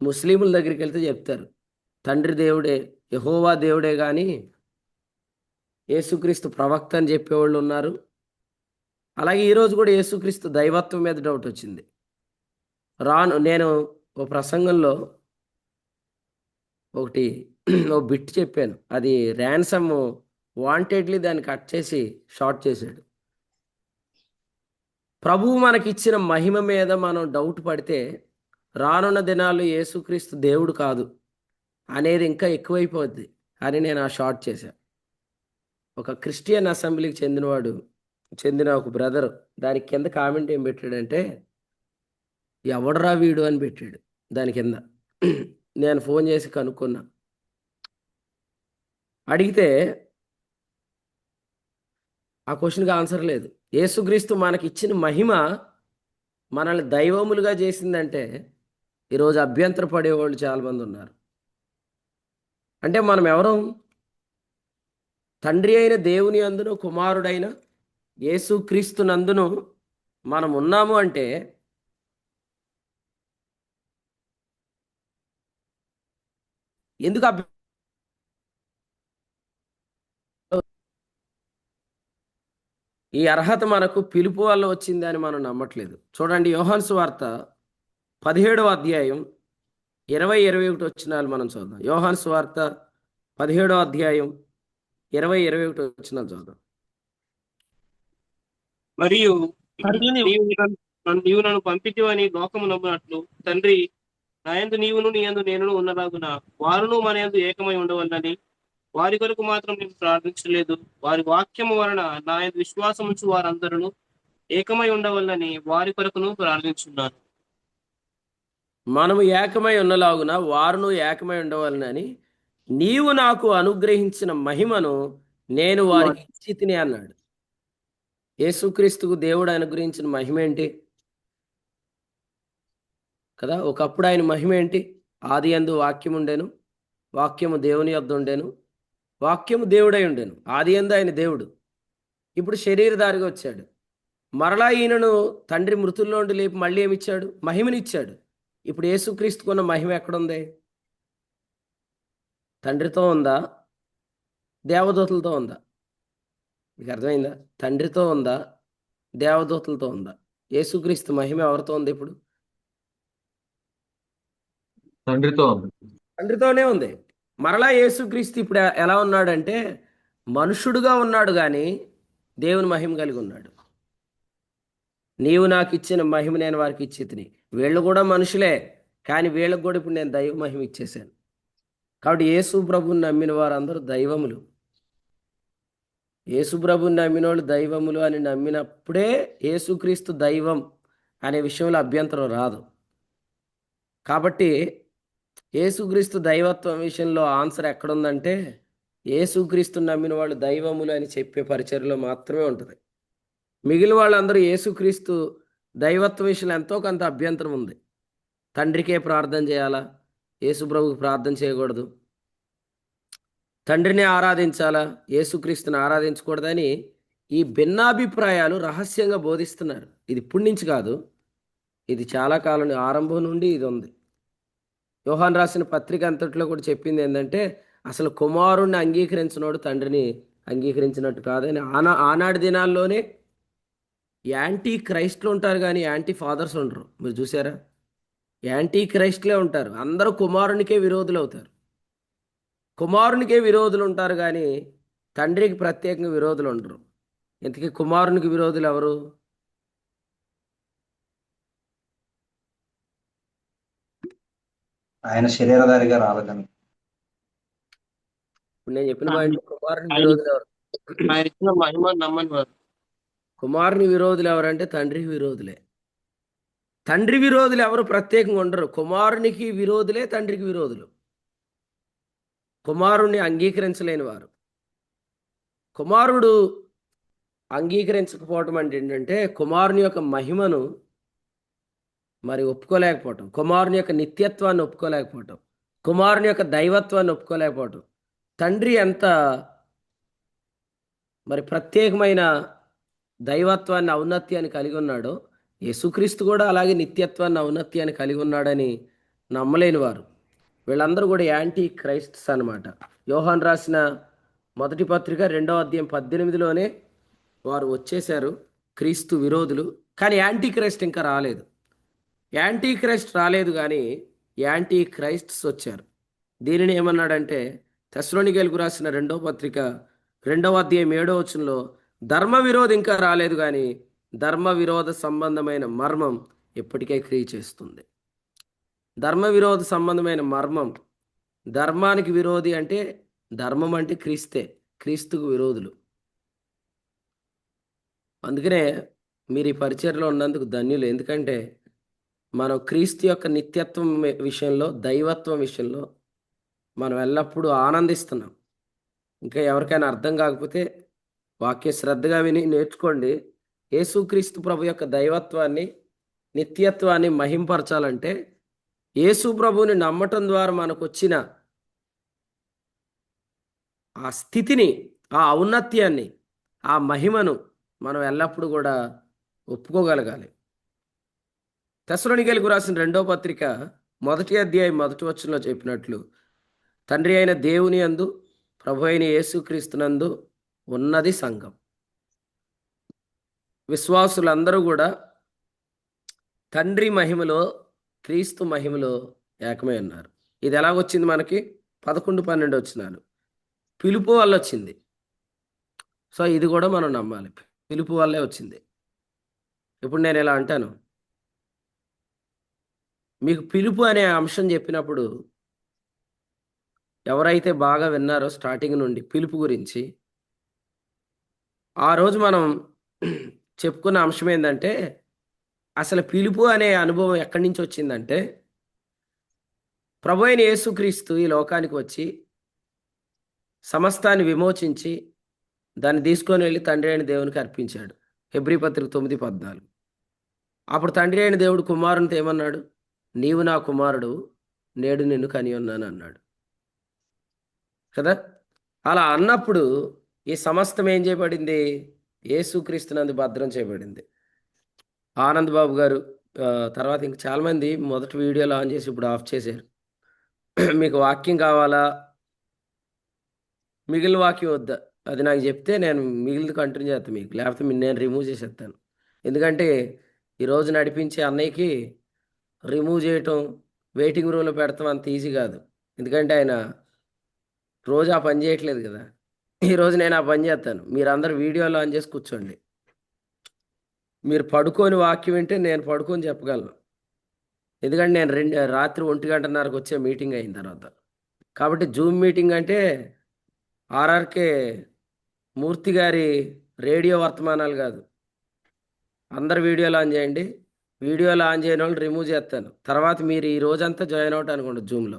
ముస్లింల దగ్గరికి వెళ్తే చెప్తారు తండ్రి దేవుడే, యెహోవా దేవుడే, కానీ యేసుక్రీస్తు ప్రవక్త అని చెప్పేవాళ్ళు ఉన్నారు. అలాగే ఈరోజు కూడా యేసుక్రీస్తు దైవత్వం మీద డౌట్ వచ్చింది. నేను ఓ ప్రసంగంలో ఓ బిట్ చెప్పాను, అది ర్యాన్సమ్ వాంటెడ్లీ దాన్ని కట్ చేసి షార్ట్ చేశాడు. ప్రభువు మనకిచ్చిన మహిమ మీద మనం డౌట్ పడితే రానున్న దినాల్లో యేసుక్రీస్తు దేవుడు కాదు అనేది ఇంకా ఎక్కువైపోద్ది అని నేను ఆ షార్ట్ చేశాను. ఒక క్రిస్టియన్ అసెంబ్లీకి చెందిన ఒక బ్రదర్ దాని కింద కామెంట్ ఏం పెట్టాడంటే ఎవడరా వీడు అని పెట్టాడు దాని కింద. నేను ఫోన్ చేసి కనుక్కున్నా, అడిగితే ఆ క్వశ్చన్కి ఆన్సర్ లేదు. యేసుక్రీస్తు మనకి ఇచ్చిన మహిమ మనల్ని దైవములుగా చేసిందంటే ఈరోజు అభ్యంతర పడేవాళ్ళు చాలామంది ఉన్నారు. అంటే మనం ఎవరు? తండ్రి అయిన దేవుని అందును కుమారుడైన యేసుక్రీస్తు నందును మనం ఉన్నాము అంటే ఎందుకు ఈ అర్హత మనకు పిలుపు వల్ల వచ్చింది అని మనం నమ్మట్లేదు. చూడండి, యోహాను సువార్త 17వ అధ్యాయం 20-21 వచనాలు మనం చూద్దాం. యోహాను సువార్త 17వ అధ్యాయం 20-21 వచనాలు చూద్దాం. మరియు నీవు నన్ను పంపించవని లోకము నమ్మునట్లు తండ్రి నా యందు నీవును నీ యందు నేనును ఉన్నలాగున వారును మన యందు ఏకమై ఉండవల్లని వారి కొరకు మాత్రం నేను ప్రార్థించలేదు. వారి వాక్యము వలన నా యందు విశ్వాసం ఉంచు వారందరూ ఏకమై ఉండవల్లని వారి కొరకును ప్రార్థించున్నాను. మనము ఏకమై ఉన్నలాగున వారును ఏకమై ఉండవాలని నీవు నాకు అనుగ్రహించిన మహిమను నేను వారికి ఇచ్చి తిని అన్నాడు. యేసుక్రీస్తుకు దేవుడు అనుగ్రహించిన మహిమ ఏంటి కదా? ఒకప్పుడు ఆయన మహిమ ఏంటి? ఆది యందు వాక్యం ఉండెను, వాక్యము దేవుని యొద్ద ఉండెను, వాక్యము దేవుడై ఉండెను. ఆది యందు ఆయన దేవుడు. ఇప్పుడు శరీరధారిగా వచ్చాడు. మరలా ఈయనను తండ్రి మృతుల్లో ఉండి లేపి మళ్ళీ ఏమిచ్చాడు? మహిమనిచ్చాడు. ఇప్పుడు యేసుక్రీస్తుకున్న మహిమ ఎక్కడుంది? తండ్రితో ఉందా? దేవదూతలతో ఉందా? మీకు అర్థమైందా? తండ్రితో ఉందా? దేవదూతలతో ఉందా? యేసుక్రీస్తు మహిమ ఎవరితో ఉంది ఇప్పుడు? తండ్రితో ఉంది. తండ్రితోనే ఉంది. మరలా యేసుక్రీస్తు ఇప్పుడు ఎలా ఉన్నాడంటే మనుషుడుగా ఉన్నాడు, కానీ దేవుని మహిమ కలిగి ఉన్నాడు. నీవు నాకు ఇచ్చిన మహిమ నేను వారికి ఇచ్చి తిని. వీళ్ళు కూడా మనుషులే, కానీ వీళ్ళకు కూడా ఇప్పుడు నేను దైవ మహిమ ఇచ్చేసాను. కాబట్టి యేసు ప్రభుని నమ్మిన వారందరూ దైవములు. యేసు ప్రభుని నమ్మిన వాళ్ళు దైవములు అని నమ్మినప్పుడే యేసుక్రీస్తు దైవం అనే విషయంలో అభ్యంతరం రాదు. కాబట్టి యేసుక్రీస్తు దైవత్వం విషయంలో ఆన్సర్ ఎక్కడుందంటే యేసుక్రీస్తుని నమ్మిన వాళ్ళు దైవములు అని చెప్పే పరిచర్యలో మాత్రమే ఉంటుంది. మిగిలిన వాళ్ళందరూ యేసుక్రీస్తు దైవత్వ విషయంలో ఎంతో కొంత అభ్యంతరం ఉంది. తండ్రికే ప్రార్థన చేయాలా, యేసు ప్రభువుకి ప్రార్థన చేయకూడదు, తండ్రిని ఆరాధించాలా, యేసుక్రీస్తుని ఆరాధించకూడదని ఈ భిన్నాభిప్రాయాలు రహస్యంగా బోధిస్తున్నారు. ఇది ఇప్పటి నుంచి కాదు, ఇది చాలా కాలం ఆరంభం నుండి ఇది ఉంది. యోహాన్ రాసిన పత్రిక అంతట్లో కూడా చెప్పింది ఏంటంటే అసలు కుమారుణ్ణి అంగీకరించినోడు తండ్రిని అంగీకరించినట్టు కాదని. ఆనాటి దినాల్లోనే యాంటీ క్రైస్ట్లు ఉంటారు, కానీ యాంటీ ఫాదర్స్ ఉండరు. మీరు చూసారా? యాంటీ క్రైస్ట్లే ఉంటారు. అందరూ కుమారునికే విరోధులు అవుతారు. కుమారునికే విరోధులు ఉంటారు, కానీ తండ్రికి ప్రత్యేకంగా విరోధులు ఉండరు. ఇంతకీ కుమారునికి విరోధులు ఎవరు? ఆయన శరీరధారిగా రాలేదని. ఇప్పుడు నేను చెప్పిన పాయింట్, కుమారుని విరోధులు ఎవరు? ఆయన ఇచ్చిన మహిమ నమ్మని వారు. కుమారుని విరోధులు ఎవరంటే తండ్రికి విరోధులే. తండ్రి విరోధులు ఎవరు ప్రత్యేకంగా ఉండరు. కుమారునికి విరోధులే తండ్రికి విరోధులు. కుమారుణ్ణి అంగీకరించలేని వారు. కుమారుడు అంగీకరించకపోవటం అంటే ఏంటంటే కుమారుని యొక్క మహిమను మరి ఒప్పుకోలేకపోవటం, కుమారుని యొక్క నిత్యత్వాన్ని ఒప్పుకోలేకపోవటం, కుమారుని యొక్క దైవత్వాన్ని ఒప్పుకోలేకపోవటం. తండ్రి ఎంత మరి ప్రత్యేకమైన దైవత్వాన్ని ఔన్నత్యాన్ని కలిగి ఉన్నాడో యేసుక్రీస్తు కూడా అలాగే నిత్యత్వాన్ని ఔన్నత్యాన్ని కలిగి ఉన్నాడని నమ్మలేని వారు. వీళ్ళందరూ కూడా యాంటీ క్రైస్ట్స్ అన్నమాట. యోహాన్ రాసిన మొదటి పత్రిక 2వ అధ్యాయం 18లోనే వారు వచ్చేశారు, క్రీస్తు విరోధులు. కానీ యాంటీ క్రైస్ట్ ఇంకా రాలేదు. యాంటీ క్రైస్ట్ రాలేదు, కానీ యాంటీ క్రైస్ట్స్ వచ్చారు. దీనిని ఏమన్నాడంటే తెస్సలోనికీయులకు రాసిన 2వ పత్రిక 2వ అధ్యాయం 7వ వచనంలో ధర్మ విరోధి ఇంకా రాలేదు, కానీ ధర్మ విరోధ సంబంధమైన మర్మం ఎప్పటికే క్రియ చేస్తుంది. ధర్మ విరోధ సంబంధమైన మర్మం, ధర్మానికి విరోధి అంటే ధర్మం అంటే క్రీస్తే, క్రీస్తుకు విరోధులు. అందుకనే మీరు ఈ పరిచర్యలో ఉన్నందుకు ధన్యులు. ఎందుకంటే మనం క్రీస్తు యొక్క నిత్యత్వం విషయంలో, దైవత్వం విషయంలో మనం ఎల్లప్పుడూ ఆనందిస్తున్నాం. ఇంకా ఎవరికైనా అర్థం కాకపోతే వాక్య శ్రద్ధగా విని నేర్చుకోండి. యేసుక్రీస్తు ప్రభు యొక్క దైవత్వాన్ని, నిత్యత్వాన్ని మహింపరచాలంటే యేసు ప్రభువుని నమ్మటం ద్వారా మనకు వచ్చిన ఆ స్థితిని, ఆ ఔన్నత్యాన్ని, ఆ మహిమను మనం ఎల్లప్పుడూ కూడా ఒప్పుకోగలగాలి. తెస్సలోనికీయులకు రాసిన 2వ పత్రిక 1వ అధ్యాయం 1వ వచనంలో చెప్పినట్లు తండ్రి అయిన దేవుని యందు ప్రభు అయిన యేసుక్రీస్తునందు ఉన్నది సంఘం. విశ్వాసులందరూ కూడా తండ్రి మహిమలో, క్రీస్తు మహిమలో ఏకమై ఉన్నారు. ఇది ఎలాగొచ్చింది మనకి? 11-12 వచనాలు పిలుపు వల్ల వచ్చింది. సో ఇది కూడా మనం నమ్మాలి, పిలుపు వల్లే వచ్చింది. ఇప్పుడు నేను ఇలా అంటాను, మీకు పిలుపు అనే అంశం చెప్పినప్పుడు ఎవరైతే బాగా విన్నారో స్టార్టింగ్ నుండి పిలుపు గురించి, ఆ రోజు మనం చెప్పుకున్న అంశం ఏంటంటే, అసలు పిలుపు అనే అనుభవం ఎక్కడి నుంచి వచ్చిందంటే, ప్రభు అయిన యేసుక్రీస్తు ఈ లోకానికి వచ్చి సమస్తాన్ని విమోచించి దాన్ని తీసుకొని వెళ్ళి తండ్రి అయిన దేవునికి అర్పించాడు. హెబ్రీ పత్రిక 9:14. అప్పుడు తండ్రి అయిన దేవుడు కుమారునితో ఏమన్నాడు? నీవు నా కుమారుడు, నేడు నిన్ను కని ఉన్నాను అన్నాడు కదా. అలా అన్నప్పుడు ఈ సమస్తం ఏం చేయబడింది? యేసుక్రీస్తునందు భద్రం చేయబడింది. ఆనంద్ బాబు గారు తర్వాత ఇంక చాలామంది మొదటి వీడియోలో ఆన్ చేసి ఇప్పుడు ఆఫ్ చేశారు. మీకు వాక్యం కావాలా, మిగిలిన వాక్యం వద్దా, అది నాకు చెప్తే నేను మిగిలిన కంటిన్యూ చేస్తాను మీకు, లేకపోతే నేను రిమూవ్ చేసేస్తాను. ఎందుకంటే ఈరోజు నడిపించే అన్నయ్యకి రిమూవ్ చేయటం, వెయిటింగ్ రూమ్లో పెడతాం అంత ఈజీ కాదు. ఎందుకంటే ఆయన రోజు ఆ పని చేయట్లేదు కదా. ఈరోజు నేను ఆ పని చేస్తాను. మీరందరూ వీడియోలో ఆన్ చేసి కూర్చోండి. మీరు పడుకొని వాక్యం వింటే నేను పడుకొని చెప్పగలను. ఎందుకంటే నేను రాత్రి 1:30కు వచ్చే మీటింగ్ అయిన తర్వాత. కాబట్టి జూమ్ మీటింగ్ అంటే ఆర్ఆర్కే మూర్తి గారి రేడియో వర్తమానాలు కాదు. అందరు వీడియోలో ఆన్ చేయండి. వీడియోలో ఆన్ చేయని వాళ్ళు రిమూవ్ చేస్తాను. తర్వాత మీరు ఈ రోజంతా జాయిన్ అవుట్ అనుకోండి జూమ్లో.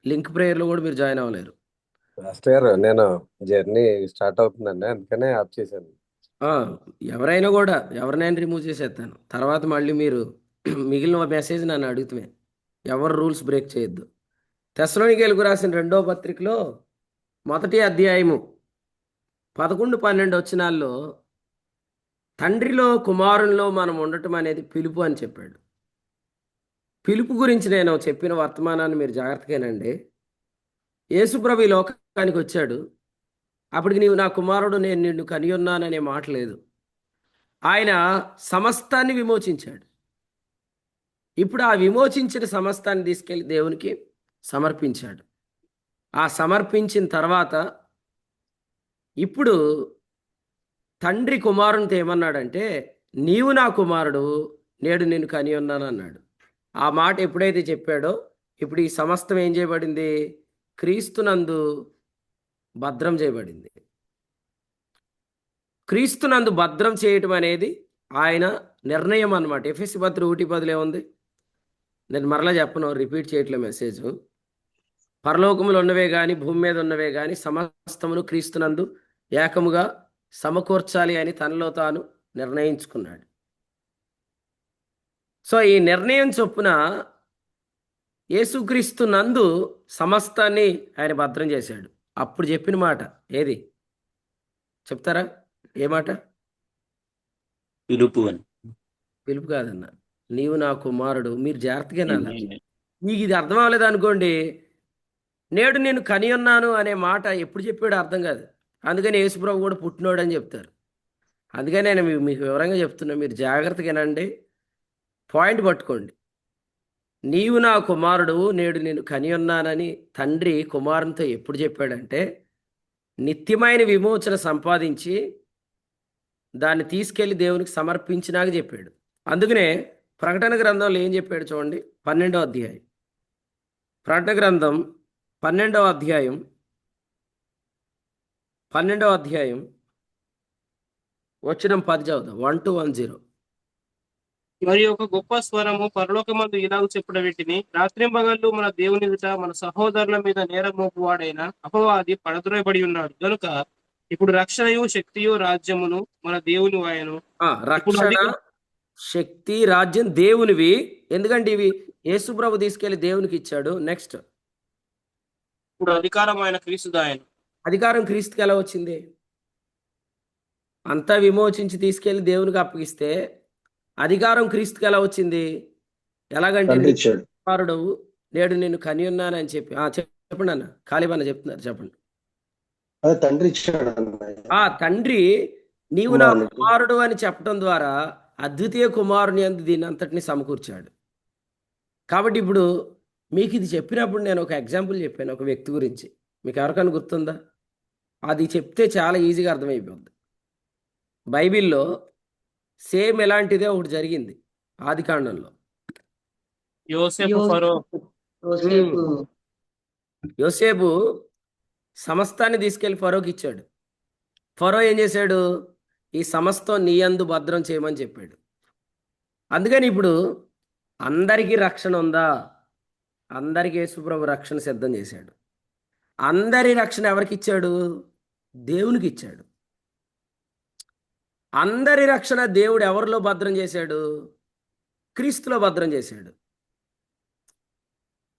లింక్ ప్రేయర్లో కూడా మీరు జాయిన్ అవ్వలేరు. మాస్టర్ నేను జర్నీ స్టార్ట్ అవుతుందండి, అందుకనే ఆఫ్ చేశాను. ఎవరైనా కూడా ఎవరినైనా రిమూవ్ చేసేస్తాను. తర్వాత మళ్ళీ మీరు మిగిలిన మెసేజ్ నన్ను అడుగుతామే. ఎవరు రూల్స్ బ్రేక్ చేయొద్దు. తెస్సలోనికీయులకు రాసిన 2వ పత్రికలో 1వ అధ్యాయము 11-12 వచనాల్లో తండ్రిలో కుమారునిలో మనం ఉండటం అనేది పిలుపు అని చెప్పాడు. పిలుపు గురించి నేను చెప్పిన వర్తమానాన్ని మీరు జాగ్రత్తగానండి. యేసుప్రభు ఈ లోకానికి వచ్చాడు. అప్పటికి నీవు నా కుమారుడు, నేను నిన్ను కని ఉన్నాననే మాట లేదు. ఆయన సమస్తాన్ని విమోచించాడు. ఇప్పుడు ఆ విమోచించిన సమస్తాన్ని తీసుకెళ్ళి దేవునికి సమర్పించాడు. ఆ సమర్పించిన తర్వాత ఇప్పుడు తండ్రి కుమారునితో ఏమన్నాడంటే, నీవు నా కుమారుడు, నేడు నిన్ను కని ఉన్నాను అన్నాడు. ఆ మాట ఎప్పుడైతే చెప్పాడో ఇప్పుడు ఈ సమస్తం ఏం చేయబడింది? క్రీస్తునందు భద్రం చేయబడింది. క్రీస్తునందు భద్రం చేయటం అనేది ఆయన నిర్ణయం అన్నమాట. ఎఫెసీ పత్రిక 1:10 ఏముంది? నేను మరలా చెప్పను, రిపీట్ చేయట్లే మెసేజ్. పరలోకములు ఉన్నవే కానీ భూమి మీద ఉన్నవే కానీ సమస్తమును క్రీస్తునందు ఏకముగా సమకూర్చాలి అని తనలో తాను నిర్ణయించుకున్నాడు. సో ఈ నిర్ణయం చొప్పున యేసుక్రీస్తు నందు సమస్తాన్ని ఆయన భద్రం చేశాడు. అప్పుడు చెప్పిన మాట ఏది చెప్తారా? ఏ మాట? పిలుపు అని. పిలుపు కాదన్న, నీవు నా కుమారుడు. మీరు జాగ్రత్తగా వినాలి. మీకు ఇది అర్థం అవ్వలేదు అనుకోండి, నేడు నేను కని ఉన్నాను అనే మాట ఎప్పుడు చెప్పాడో అర్థం కాదు. అందుకని యేసుప్రభు కూడా పుట్టినోడు అని చెప్తారు. అందుకని నేను మీకు వివరంగా చెప్తున్నా, మీరు జాగ్రత్తగా వినండి, పాయింట్ పట్టుకోండి. నీవు నా కుమారుడు, నేడు నేను కని ఉన్నానని తండ్రి కుమారునితో ఎప్పుడు చెప్పాడంటే, నిత్యమైన విమోచన సంపాదించి దాన్ని తీసుకెళ్లి దేవునికి సమర్పించినాక చెప్పాడు. అందుకనే ప్రకటన గ్రంథంలో ఏం చెప్పాడు చూడండి, 12వ అధ్యాయం. ప్రకటన గ్రంథం 12వ అధ్యాయం వచనం 10 చదువుదాం. 1-10. మరి ఒక గొప్ప స్వరము పరలోకమందు ఇలాగ చెప్పడం వీటిని, రాత్రింబగళ్ళు మన దేవుని ఎదుట మన సహోదరుల మీద నేరం మోపువాడైన అపవాది పడద్రోయబడి ఉన్నాడు కనుక ఇప్పుడు రక్షణయు శక్తియు రాజ్యమును మన దేవుని వాయను. రక్షణ, శక్తి, రాజ్యం దేవునివి. ఎందుకంటే ఇవి యేసుప్రభు తీసుకెళ్లి దేవునికి ఇచ్చాడు. నెక్స్ట్, ఇప్పుడు అధికారం ఆయన క్రీస్తుదాయను. అధికారం క్రీస్తుకి ఎలా వచ్చింది? అంతా విమోచించి తీసుకెళ్లి దేవునికి అప్పగిస్తే అధికారం క్రీస్తుకి ఎలా వచ్చింది? ఎలాగంటే కుమారుడు నేడు నేను కని ఉన్నానని చెప్పి చెప్పండి అన్న. కాళీబన్న చెప్తున్నారు, చెప్పండి. తండ్రి ఇచ్చాడు. తండ్రి నీవు నా కుమారుడు అని చెప్పడం ద్వారా అద్వితీయ కుమారుని అందు దీని అంతటిని సమకూర్చాడు. కాబట్టి ఇప్పుడు మీకు ఇది చెప్పినప్పుడు నేను ఒక ఎగ్జాంపుల్ చెప్పాను ఒక వ్యక్తి గురించి. మీకు ఎవరికైనా గుర్తుందా? అది చెప్తే చాలా ఈజీగా అర్థమైపోద్ది. బైబిల్లో సేమ్ ఎలాంటిదే ఒకటి జరిగింది ఆదికాండంలో. యోసేపు ఫరో యోసేపు సమస్తాన్ని తీసుకెళ్లి ఫరోకి ఇచ్చాడు. ఫరో ఏం చేశాడు? ఈ సమస్తం నీ యందు భద్రం చేయమని చెప్పాడు. అందుకని ఇప్పుడు అందరికీ రక్షణ ఉందా? అందరికీ యేసుప్రభు రక్షణ సిద్ధం చేశాడు. అందరి రక్షణ ఎవరికి ఇచ్చాడు? దేవునికి ఇచ్చాడు. అందరి రక్షణ దేవుడు ఎవరిలో భద్రం చేశాడు? క్రీస్తులో భద్రం చేశాడు.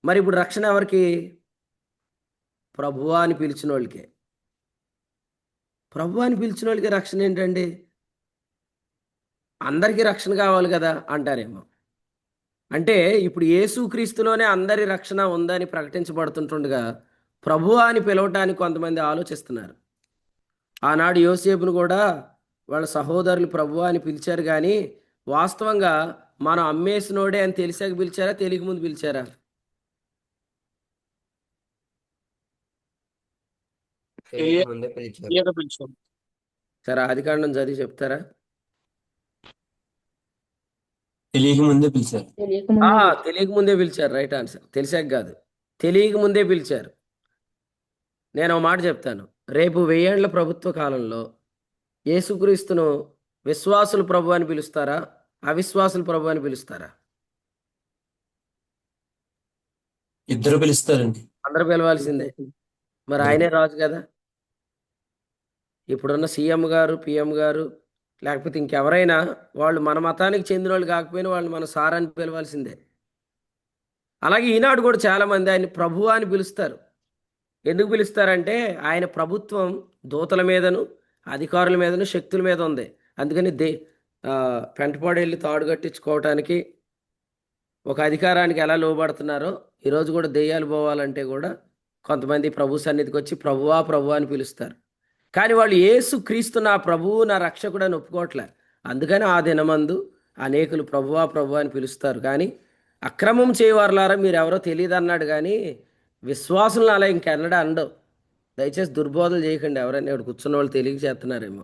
మరి ఇప్పుడు రక్షణ ఎవరికి? ప్రభువా అని పిలిచిన వాళ్ళకే. ప్రభువా అని పిలిచిన వాళ్ళకి రక్షణ ఏంటండి? అందరికీ రక్షణ కావాలి కదా అంటారేమో. అంటే ఇప్పుడు యేసుక్రీస్తులోనే అందరి రక్షణ ఉందని ప్రకటించబడుతుంటుండగా ప్రభువా అని పిలవటానికి కొంతమంది ఆలోచిస్తున్నారు. ఆనాడు యోసేపును కూడా వాళ్ళ సహోదరులు ప్రభువా అని పిలిచారు, కానీ వాస్తవంగా మనం అమ్మేసినోడే అని తెలిసాక పిలిచారా, తెలియక ముందు పిలిచారా? తెలియక పిలిచారు. సరే, ఆదికాండం చదివి చెప్తారా? తెలియక ముందే పిలిచారు. తెలియక ముందే పిలిచారు. Right answer. తెలిసాక కాదు, తెలియక ముందే పిలిచారు. నేను ఒక మాట చెప్తాను. రేపు 1000 ఏళ్ల ప్రభుత్వ కాలంలో యేసుక్రీస్తును విశ్వాసులు ప్రభు అని పిలుస్తారా, అవిశ్వాసులు ప్రభు అని పిలుస్తారా? ఇద్దరు పిలుస్తారండి. అందరూ పిలవాల్సిందే. మరి ఆయనే రాజు కదా. ఇప్పుడున్న సీఎం గారు, పిఎం గారు, లేకపోతే ఇంకెవరైనా వాళ్ళు మన మతానికి చెందిన వాళ్ళు కాకపోయినా వాళ్ళు మన సార్ అని పిలవాల్సిందే. అలాగే ఈనాడు కూడా చాలామంది ఆయన ప్రభువా అని పిలుస్తారు. ఎందుకు పిలుస్తారంటే ఆయన ప్రభుత్వం దూతల మీదను అధికారుల మీదను శక్తుల మీద ఉంది. అందుకని పెంటపాడు వెళ్ళి తాడు కట్టించుకోవటానికి ఒక అధికారానికి ఎలా లోబడుతున్నారో ఈరోజు కూడా దెయ్యాలు పోవాలంటే కూడా కొంతమంది ప్రభు సన్నిధికి వచ్చి ప్రభువా ప్రభువా అని పిలుస్తారు. కానీ వాళ్ళు యేసు క్రీస్తు నా ప్రభువు నా రక్షకుడు అని ఒప్పుకోవట్లే. అందుకని ఆ దినమందు అనేకులు ప్రభువా ప్రభువా అని పిలుస్తారు. కానీ అక్రమం చేయవారులారా మీరు ఎవరో తెలియదు అన్నాడు, కానీ విశ్వాసులను అలా ఇంకెన్నడా అండవు. దయచేసి దుర్బోధలు చేయకండి. ఎవరైనా ఇక్కడ కూర్చున్న వాళ్ళు తెలియక చేస్తున్నారేమో.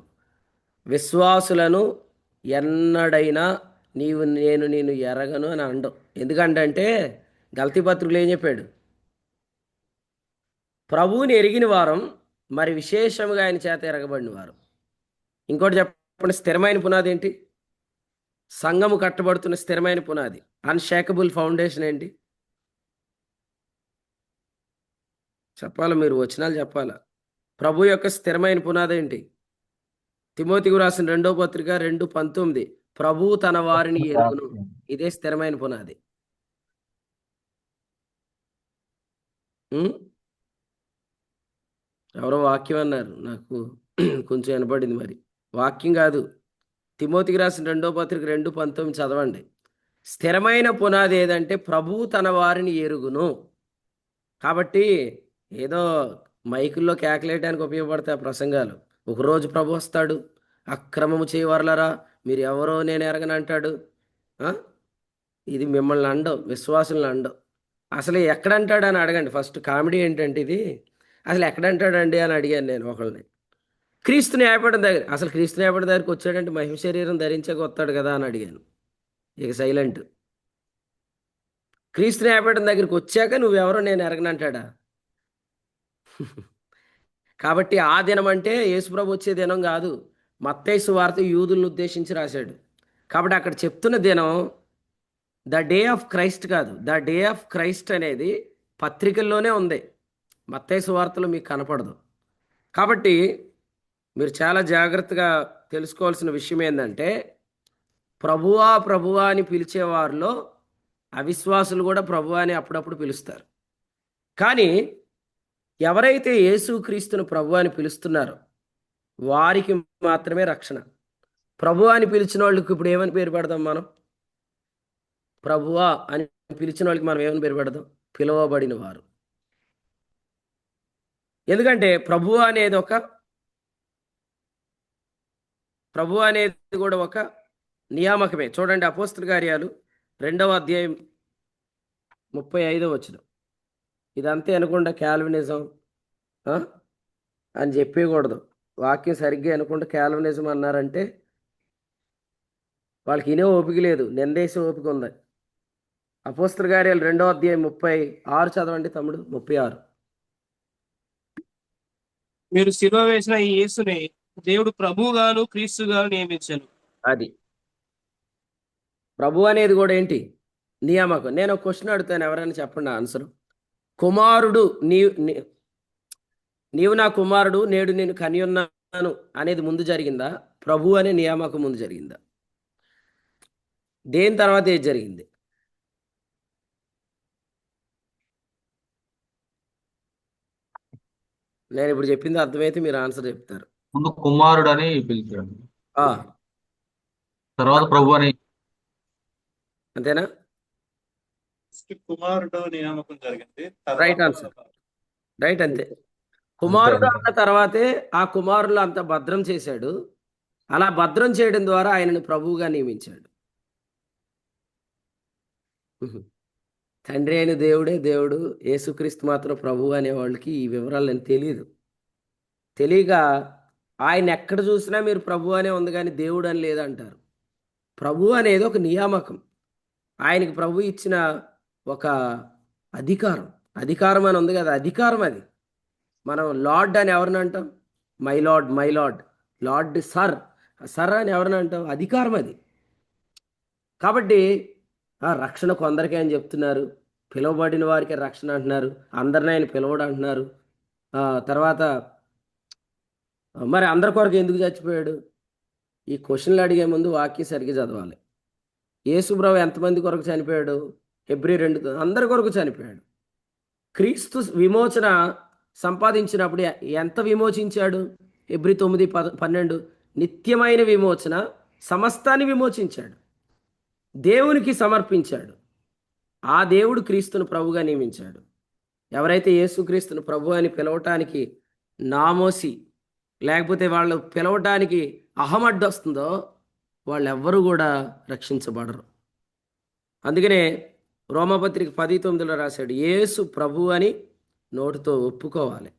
విశ్వాసులను ఎన్నడైనా నేను ఎరగను అని అండవు. ఎందుకంటే గల్తీ పత్రికలు ఏం చెప్పాడు? ప్రభువుని ఎరిగిన వారం, మరి విశేషముగా ఆయన చేత ఎరగబడిన వారు. ఇంకోటి చెప్పండి, స్థిరమైన పునాది ఏంటి? సంఘము కట్టబడుతున్న స్థిరమైన పునాది, అన్షేకబుల్ ఫౌండేషన్ ఏంటి? చెప్పాలా మీరు? వచనాలు చెప్పాలా? ప్రభు యొక్క స్థిరమైన పునాది ఏంటి? తిమోతికి రాసిన 2వ పత్రిక 2:19, ప్రభువు తన వారిని ఎరుగును. ఇదే స్థిరమైన పునాది. ఎవరో వాక్యం అన్నారు, నాకు కొంచెం వినపడింది. మరి వాక్యం కాదు, తిమోతికి రాసిన 2వ పత్రిక 2:19 చదవండి. స్థిరమైన పునాది ఏదంటే ప్రభువు తన వారిని ఎరుగును. కాబట్టి ఏదో మైకుల్లో కేకలేయడానికి ఉపయోగపడతాయి ప్రసంగాలు. ఒకరోజు ప్రభు వస్తాడు, అక్రమము చేయవర్లరా మీరు ఎవరో నేను ఎరగను అంటాడు. ఇది మిమ్మల్ని అండవు, విశ్వాసులను అండవు. అసలు ఎక్కడంటాడు అని అడగండి. ఫస్ట్ కామెడీ ఏంటంటే ఇది, అసలు ఎక్కడంటాడండి అని అడిగాను నేను ఒకళ్ళని. క్రీస్తు న్యాయపీఠం దగ్గర. అసలు క్రీస్తు న్యాయపీఠం దగ్గరికి వచ్చాడంటే మహిమ శరీరం ధరించాక వస్తాడు కదా అని అడిగాను. ఇక సైలెంట్. క్రీస్తు న్యాయపీఠం దగ్గరికి వచ్చాక నువ్వెవరో నేను ఎరగనంటాడా? కాబట్టి ఆ దినం అంటే యేసుప్రభు వచ్చే దినం కాదు. మత్తయి సువార్త యూదులను ఉద్దేశించి రాశాడు. కాబట్టి అక్కడ చెప్తున్న దినం ద డే ఆఫ్ క్రైస్ట్ కాదు. ద డే ఆఫ్ క్రైస్ట్ అనేది పత్రికల్లోనే ఉంది, మత్తయి సువార్తలో మీకు కనపడదు. కాబట్టి మీరు చాలా జాగ్రత్తగా తెలుసుకోవాల్సిన విషయం ఏంటంటే, ప్రభువా ప్రభువా అని పిలిచేవారిలో అవిశ్వాసులు కూడా ప్రభువా అని అప్పుడప్పుడు పిలుస్తారు. కానీ ఎవరైతే యేసుక్రీస్తును ప్రభువా అని పిలుస్తున్నారో వారికి మాత్రమే రక్షణ. ప్రభువా అని పిలిచిన వాళ్ళకి ఇప్పుడు ఏమని పేరు పెడదాం మనం? ప్రభువా అని పిలిచిన వాళ్ళకి మనం ఏమని పేరు పెడదాం? పిలువబడిన వారు. ఎందుకంటే ప్రభువా అనేది కూడా ఒక నియామకమే. చూడండి, అపోస్తల కార్యాలు 2వ అధ్యాయం 35వ వచనం. ఇదంతే అనుకుంటా క్యాల్వినిజం అని చెప్పకూడదు. వాక్యం సరిగ్గా అనుకుంటా క్యాల్వినిజం అన్నారంటే వాళ్ళకి ఇనే ఓపిక లేదు, నిందేసే ఓపిక ఉంది. అపోస్తల కార్యాలు 2వ అధ్యాయం 36 చదవండి తమ్ముడు. 36. మీరు సిలువ వేసిన ఈ యేసునే దేవుడు ప్రభువుగాను క్రీస్తుగాను నియమించాను. అది ప్రభు అనేది కూడా ఏంటి? నియామకం. నేను ఒక క్వశ్చన్ అడుగుతాను, ఎవరైనా చెప్పండి ఆన్సర్. కుమారుడు నీవు నా కుమారుడు, నేడు నేను కనియున్నాను అనేది ముందు జరిగిందా? ప్రభు అనే నియామకం ముందు జరిగిందా? దేని తర్వాత ఏది జరిగింది? నేను ఇప్పుడు చెప్పింది అర్థమైతే మీరు ఆన్సర్ చెప్తారు. ముందు కుమారుడు అని పిలిచాడు, ఆ, తర్వాత ప్రభు అని. అంతేనా? కుమారుడు నియామకం జరిగింది. Right answer. రైట్, అంతే. కుమారుడు అంతే. అన్న తర్వాతే ఆ కుమారులు అంత భద్రం చేశాడు. అలా భద్రం చేయడం ద్వారా ఆయనను ప్రభువుగా నియమించాడు. తండ్రి అయిన దేవుడే దేవుడు, యేసుక్రీస్తు మాత్రం ప్రభువు అనే వాళ్ళకి ఈ వివరాలు అని తెలియదు. తెలియక ఆయన ఎక్కడ చూసినా మీరు ప్రభు అనే ఉంది కానీ దేవుడు అని లేదంటారు. ప్రభు అనేది ఒక నియామకం. ఆయనకి ప్రభు ఇచ్చిన ఒక అధికారం అని ఉంది కదా, అధికారం అది. మనం లార్డ్ అని ఎవరిని అంటాం? My lord. లార్డ్ సర్ అని ఎవరిని అంటాం? అధికారం అది. కాబట్టి రక్షణ కొందరికే అని చెప్తున్నారు, పిలువబడిన వారికి రక్షణ అంటున్నారు, అందరిని ఆయన పిలవడు అంటున్నారు. తర్వాత మరి అందరి కొరకు ఎందుకు చచ్చిపోయాడు? ఈ క్వశ్చన్లు అడిగే ముందు వాక్యం సరిగ్గా చదవాలి. యేసుప్రభు ఎంతమంది కొరకు చనిపోయాడు? హెబ్రీ 2 అందరి కొరకు చనిపోయాడు. క్రీస్తు విమోచన సంపాదించినప్పుడు ఎంత విమోచించాడు? హెబ్రీ 9:12 నిత్యమైన విమోచన, సమస్తాన్ని విమోచించాడు, దేవునికి సమర్పించాడు. ఆ దేవుడు క్రీస్తును ప్రభుగా నియమించాడు. ఎవరైతే యేసుక్రీస్తును ప్రభు అని పిలవటానికి నామోసి లేకపోతే వాళ్ళు పిలవటానికి అహమడ్డొస్తుందో వాళ్ళెవ్వరూ కూడా రక్షించబడరు. అందుకనే రోమపత్రిక 10:9 రాశాడు, యేసు ప్రభు అని నోటితో ఒప్పుకోవాలి.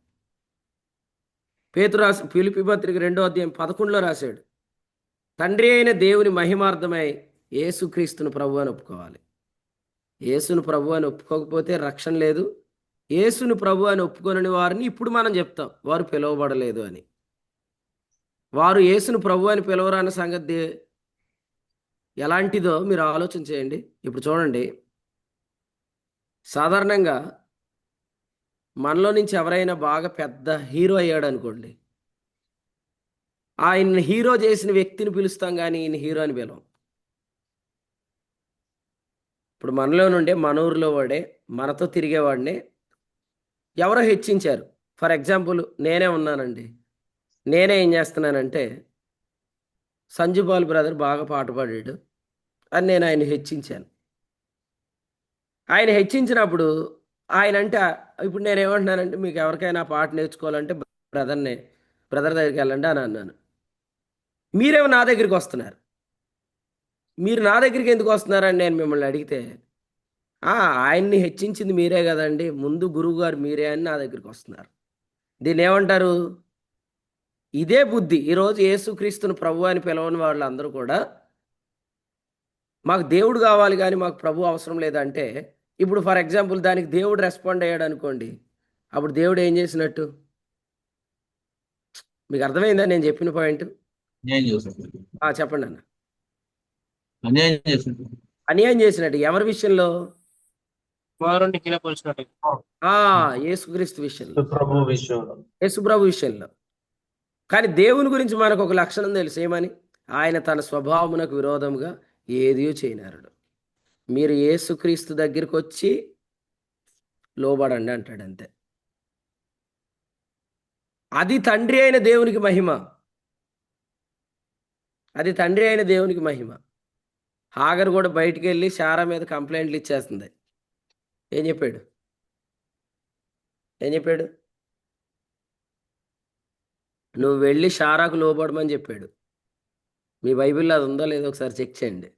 పేతురు ఫిలిప్పీ పత్రిక 2:11 రాశాడు, తండ్రి అయిన దేవుని మహిమార్థమై యేసుక్రీస్తును ప్రభు అని ఒప్పుకోవాలి. యేసును ప్రభు అని ఒప్పుకోకపోతే రక్షణ లేదు. యేసును ప్రభు అని ఒప్పుకోనని వారిని ఇప్పుడు మనం చెప్తాం వారు పిలువబడలేదు అని. వారు యేసును ప్రభు అని పిలవరాని సంగతి ఎలాంటిదో మీరు ఆలోచన చేయండి. ఇప్పుడు చూడండి, సాధారణంగా మనలో నుంచి ఎవరైనా బాగా పెద్ద హీరో అయ్యాడు అనుకోండి, ఆయన హీరో చేసిన వ్యక్తిని పిలుస్తాం కానీ ఈయన హీరో అని పిలవం. ఇప్పుడు మనలో నుండే మన ఊరిలో వాడే మనతో తిరిగేవాడిని ఎవరో హెచ్చించారు. ఫర్ ఎగ్జాంపుల్ నేనే ఉన్నానండి, నేనే ఏం చేస్తున్నానంటే సంజుబాల్ బ్రదర్ బాగా పాట పాడాడు అని నేను ఆయన హెచ్చించాను. ఆయన హెచ్చించినప్పుడు ఆయన అంటే ఇప్పుడు నేను ఏమంటున్నానంటే మీకు ఎవరికైనా పాట నేర్చుకోవాలంటే బ్రదర్ దగ్గరికి వెళ్ళండి అని అన్నాను. మీరేమో నా దగ్గరికి వస్తున్నారు. మీరు నా దగ్గరికి ఎందుకు వస్తున్నారని నేను మిమ్మల్ని అడిగితే ఆయన్ని హెచ్చించింది మీరే కదండి, ముందు గురువు గారు మీరే అని నా దగ్గరికి వస్తున్నారు. దీన్ని ఏమంటారు? ఇదే బుద్ధి. ఈరోజు యేసుక్రీస్తును ప్రభు అని పిలవని వాళ్ళందరూ కూడా మాకు దేవుడు కావాలి కానీ మాకు ప్రభు అవసరం లేదంటే, ఇప్పుడు ఫర్ ఎగ్జాంపుల్ దానికి దేవుడు రెస్పాండ్ అయ్యాడు అనుకోండి, అప్పుడు దేవుడు ఏం చేసినట్టు? మీకు అర్థమైందా నేను చెప్పిన పాయింట్? చెప్పండి అన్న. అన్యాయం చేసినట్టు ఎవరి విషయంలో? కుమారుణ్ణి హీనపరిచినట్టు. యేసుక్రీస్తు విషయంలో, ప్రభు విషయంలో, యేసుప్రభు విషయంలో. కానీ దేవుని గురించి మనకు ఒక లక్షణం తెలుసు, ఏమని? ఆయన తన స్వభావమునకు విరోధముగా ఏదియో చేయనారుడు. మీరు యేసుక్రీస్తు దగ్గరికి వచ్చి లోబడండి అంటాడు, అంతే. అది తండ్రి అయిన దేవునికి మహిమ. అది తండ్రి అయిన దేవునికి మహిమ. హాగర్ కూడా బయటికి వెళ్ళి శారా మీద కంప్లైంట్లు ఇచ్చేస్తుంది. ఏం చెప్పాడు? నువ్వు వెళ్ళి శారాకు లోబడమని చెప్పాడు. మీ బైబిల్లో అది ఉందో లేదో ఒకసారి చెక్ చేయండి.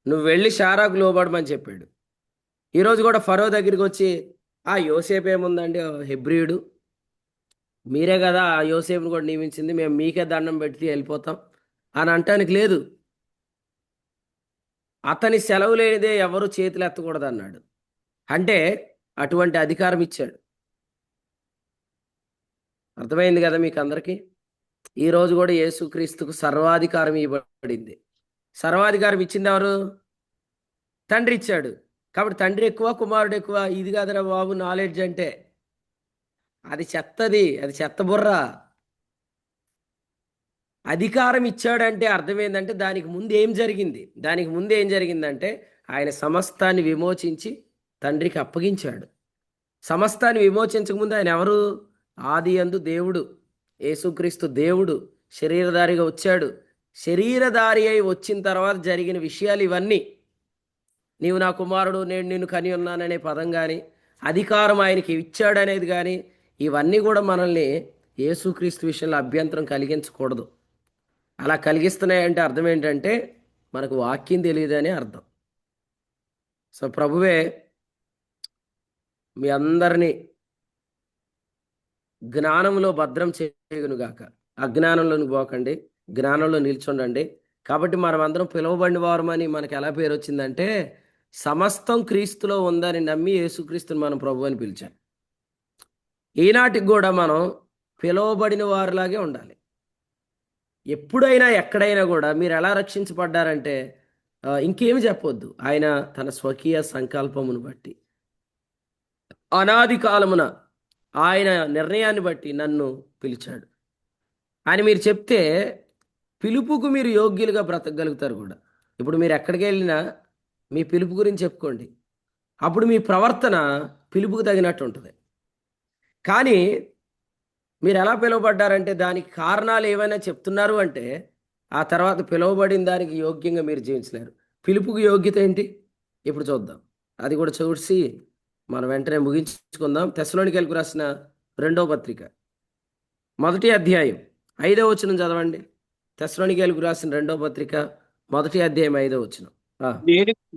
నువ్వు వెళ్ళి శారాకు లోబడమని చెప్పాడు. ఈరోజు కూడా ఫరో దగ్గరికి వచ్చి యోసేపు ఏముందండి, హెబ్రీయుడు, మీరే కదా ఆ యోసేపుని కూడా నియమించింది, మేము మీకే దండం పెట్టి వెళ్ళిపోతాం అని అంటానికి లేదు. అతని సెలవు లేనిదే ఎవరు చేతులు ఎత్తకూడదు అన్నాడు. అంటే అటువంటి అధికారం ఇచ్చాడు. అర్థమైంది కదా మీకు అందరికీ? ఈరోజు కూడా యేసుక్రీస్తుకు సర్వాధికారం ఇవ్వబడింది. సర్వాధికారం ఇచ్చింది ఎవరు? తండ్రి ఇచ్చాడు. కాబట్టి తండ్రి ఎక్కువ, కుమారుడు ఎక్కువ? ఇది కాదురా బాబు నాలెడ్జ్ అంటే. అది చెత్తది, అది చెత్త బుర్ర. అధికారం ఇచ్చాడంటే అర్థం ఏంటంటే దానికి ముందు ఏం జరిగింది? దానికి ముందు ఏం జరిగిందంటే ఆయన సమస్తాన్ని విమోచించి తండ్రికి అప్పగించాడు. సమస్తాన్ని విమోచించకముందు ఆయన ఎవరు? ఆది యందు దేవుడు, యేసుక్రీస్తు దేవుడు శరీరధారిగా వచ్చాడు. శరీరధారి అయి వచ్చిన తర్వాత జరిగిన విషయాలు ఇవన్నీ. నీవు నా కుమారుడు, నేను నిన్ను కని ఉన్నాననే పదం కానీ, అధికారం ఆయనకి ఇచ్చాడనేది కానీ, ఇవన్నీ కూడా మనల్ని యేసుక్రీస్తు విషయంలో అభ్యంతరం కలిగించకూడదు. అలా కలిగిస్తున్నాయంటే అర్థం ఏంటంటే మనకు వాక్యం తెలియదని అర్థం. సో ప్రభువే మీ అందరినీ జ్ఞానంలో భద్రం చేయగునుగాక. అజ్ఞానంలోకి పోకండి, జ్ఞానంలో నిల్చుండండి. కాబట్టి మనం అందరం పిలువబడిన వారమని మనకు ఎలా పేరు వచ్చిందంటే సమస్తం క్రీస్తులో ఉందని నమ్మి యేసుక్రీస్తుని మనం ప్రభు అని పిలిచాం. ఈనాటికి కూడా మనం పిలువబడిన వారిలాగే ఉండాలి. ఎప్పుడైనా ఎక్కడైనా కూడా మీరు ఎలా రక్షించబడ్డారంటే ఇంకేమి చెప్పొద్దు. ఆయన తన స్వకీయ సంకల్పమును బట్టి అనాది కాలమున ఆయన నిర్ణయాన్ని బట్టి నన్ను పిలిచాడు అని మీరు చెప్తే పిలుపుకు మీరు యోగ్యులుగా బ్రతకగలుగుతారు కూడా. ఇప్పుడు మీరు ఎక్కడికి వెళ్ళినా మీ పిలుపు గురించి చెప్పుకోండి. అప్పుడు మీ ప్రవర్తన పిలుపుకు తగినట్టు ఉంటుంది. కానీ మీరు ఎలా పిలువబడ్డారంటే దానికి కారణాలు ఏమైనా చెప్తున్నారు అంటే ఆ తర్వాత పిలువబడిన దానికి యోగ్యంగా మీరు జీవించలేరు. పిలుపుకు యోగ్యత ఏంటి ఇప్పుడు చూద్దాం. అది కూడా చూసి మనం వెంటనే ముగించుకుందాం. తెస్సలోనికైలకు రాసిన 2వ పత్రిక 1వ అధ్యాయం 5వ వచనం చదవండి. తెస్సలోనికైలకు రాసిన 2వ పత్రిక 1వ అధ్యాయం 5వ వచనం.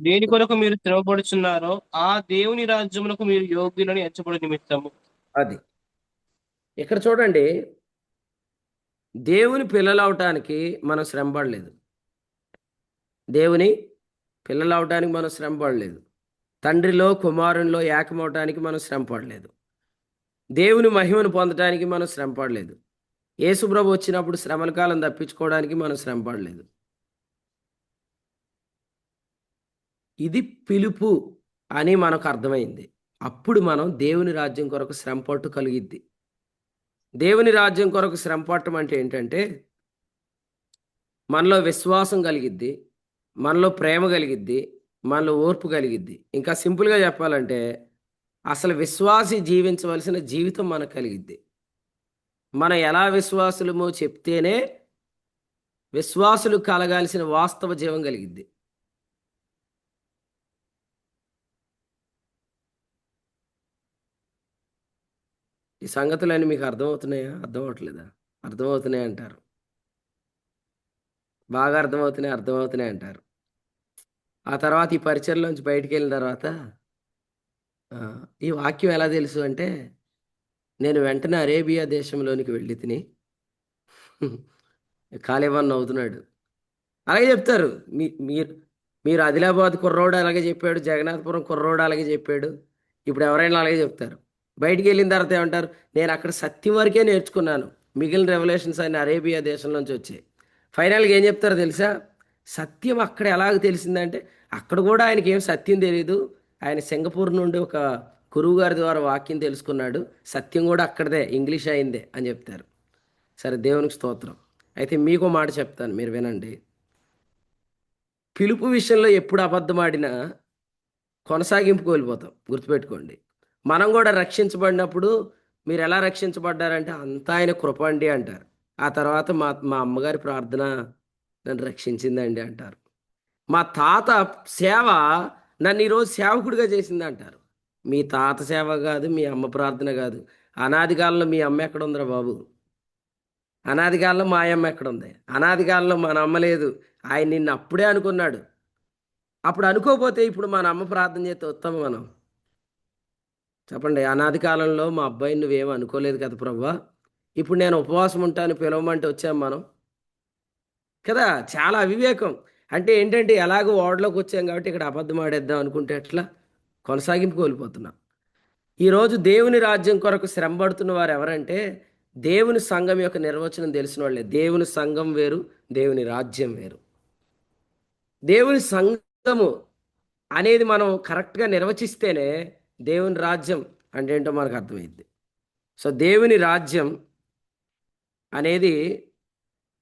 దేని కొరకు మీరు శ్రమపడుచున్నారో ఆ దేవుని రాజ్యమునకు మీరు యోగ్యులని ఎంచబడి నిమిత్తము. అది ఇక్కడ చూడండి, దేవుని పిల్లలవటానికి మనం శ్రమ పడలేదు. దేవుని పిల్లలవటానికి మనం శ్రమ పడలేదు. తండ్రిలో కుమారునిలో ఏకమవటానికి మనం శ్రమ పడలేదు. దేవుని మహిమను పొందటానికి మనం శ్రమ పడలేదు. యేసుప్రభు వచ్చినప్పుడు శ్రమల కాలం తప్పించుకోవడానికి మనం శ్రమ పడలేదు. ఇది పిలుపు అని మనకు అర్థమైంది. అప్పుడు మనం దేవుని రాజ్యం కొరకు శ్రమ పట్టు కలిగిద్ది. దేవుని రాజ్యం కొరకు శ్రమ పట్టడం అంటే ఏంటంటే మనలో విశ్వాసం కలిగిద్ది, మనలో ప్రేమ కలిగిద్ది, మనలో ఓర్పు కలిగిద్ది. ఇంకా సింపుల్గా చెప్పాలంటే అసలు విశ్వాసి జీవించవలసిన జీవితం మనకు కలిగిద్ది. మనం ఎలా విశ్వాసులమో చెప్తేనే విశ్వాసులు కలగాల్సిన వాస్తవ జీవం కలిగిద్ది. ఈ సంగతులన్నీ మీకు అర్థమవుతున్నాయా? అర్థం అవట్లేదా? అర్థమవుతున్నాయి అంటారు. బాగా అర్థమవుతున్నాయి అంటారు. ఆ తర్వాత ఈ పరిచయంలోంచి బయటికి వెళ్ళిన తర్వాత ఈ వాక్యం ఎలా తెలుసు అంటే నేను వెంటనే అరేబియా దేశంలోనికి వెళ్ళి తిని కాలేవన్ అవుతున్నాడు. అలాగే చెప్తారు. మీరు ఆదిలాబాద్ కుర్రోడు అలాగే చెప్పాడు, జగన్నాథపురం కుర్రోడు అలాగే చెప్పాడు. ఇప్పుడు ఎవరైనా అలాగే చెప్తారు. బయటికి వెళ్ళిన తర్వాత ఏమంటారు? నేను అక్కడ సత్యం వరకే నేర్చుకున్నాను, మిగిలిన రెవల్యూషన్స్ అన్ని అరేబియా దేశం నుంచి వచ్చాయి. ఫైనల్గా ఏం చెప్తారో తెలుసా? సత్యం అక్కడ ఎలాగ తెలిసిందంటే అక్కడ కూడా ఆయనకి ఏం సత్యం తెలియదు. ఆయన సింగపూర్ నుండి ఒక గురువు గారి ద్వారా వాక్యం తెలుసుకున్నాడు. సత్యం కూడా అక్కడదే, ఇంగ్లీష్ అయిందే అని చెప్తారు. సరే, దేవునికి స్తోత్రం. అయితే మీకు మాట చెప్తాను, మీరు వినండి. పిలుపు విషయంలో ఎప్పుడు అబద్ధం ఆడినా కొనసాగింపు కోల్పోతాం. గుర్తుపెట్టుకోండి. మనం కూడా రక్షించబడినప్పుడు మీరు ఎలా రక్షించబడ్డారంటే అంతా ఆయన కృప అండి అంటారు. ఆ తర్వాత మా అమ్మగారి ప్రార్థన నన్ను రక్షించిందండి అంటారు. మా తాత సేవ నన్ను ఈరోజు సేవకుడిగా చేసింది అంటారు. మీ తాత సేవ కాదు, మీ అమ్మ ప్రార్థన కాదు. అనాది కాలంలో మీ అమ్మ ఎక్కడ ఉందిరా బాబు? అనాది కాలంలో మా అమ్మ ఎక్కడ ఉంది? అనాది కాలంలో మన అమ్మ లేదు. ఆయన నిన్ను అప్పుడే అనుకున్నాడు. అప్పుడు అనుకోకపోతే ఇప్పుడు మన అమ్మ ప్రార్థన చేస్తే వస్తాము మనం? చెప్పండి. అనాది కాలంలో మా అబ్బాయిని నువ్వేమో అనుకోలేదు కదా ప్రభువా, ఇప్పుడు నేను ఉపవాసం ఉంటాను పిలవమంటే వచ్చాం మనం కదా. చాలా అవివేకం. అంటే ఏంటంటే ఎలాగో ఓడలోకి వచ్చాం కాబట్టి ఇక్కడ అబద్ధం ఆడేద్దాం అనుకుంటే ఎట్లా? కొనసాగింపు కోల్పోతున్నాం. ఈరోజు దేవుని రాజ్యం కొరకు శ్రమ పడుతున్న వారు ఎవరంటే దేవుని సంఘం యొక్క నిర్వచనం తెలిసిన వాళ్ళే. దేవుని సంఘం వేరు, దేవుని రాజ్యం వేరు. దేవుని సంఘము అనేది మనం కరెక్ట్గా నిర్వచిస్తేనే దేవుని రాజ్యం అంటే ఏంటో మనకు అర్థమైంది. సో దేవుని రాజ్యం అనేది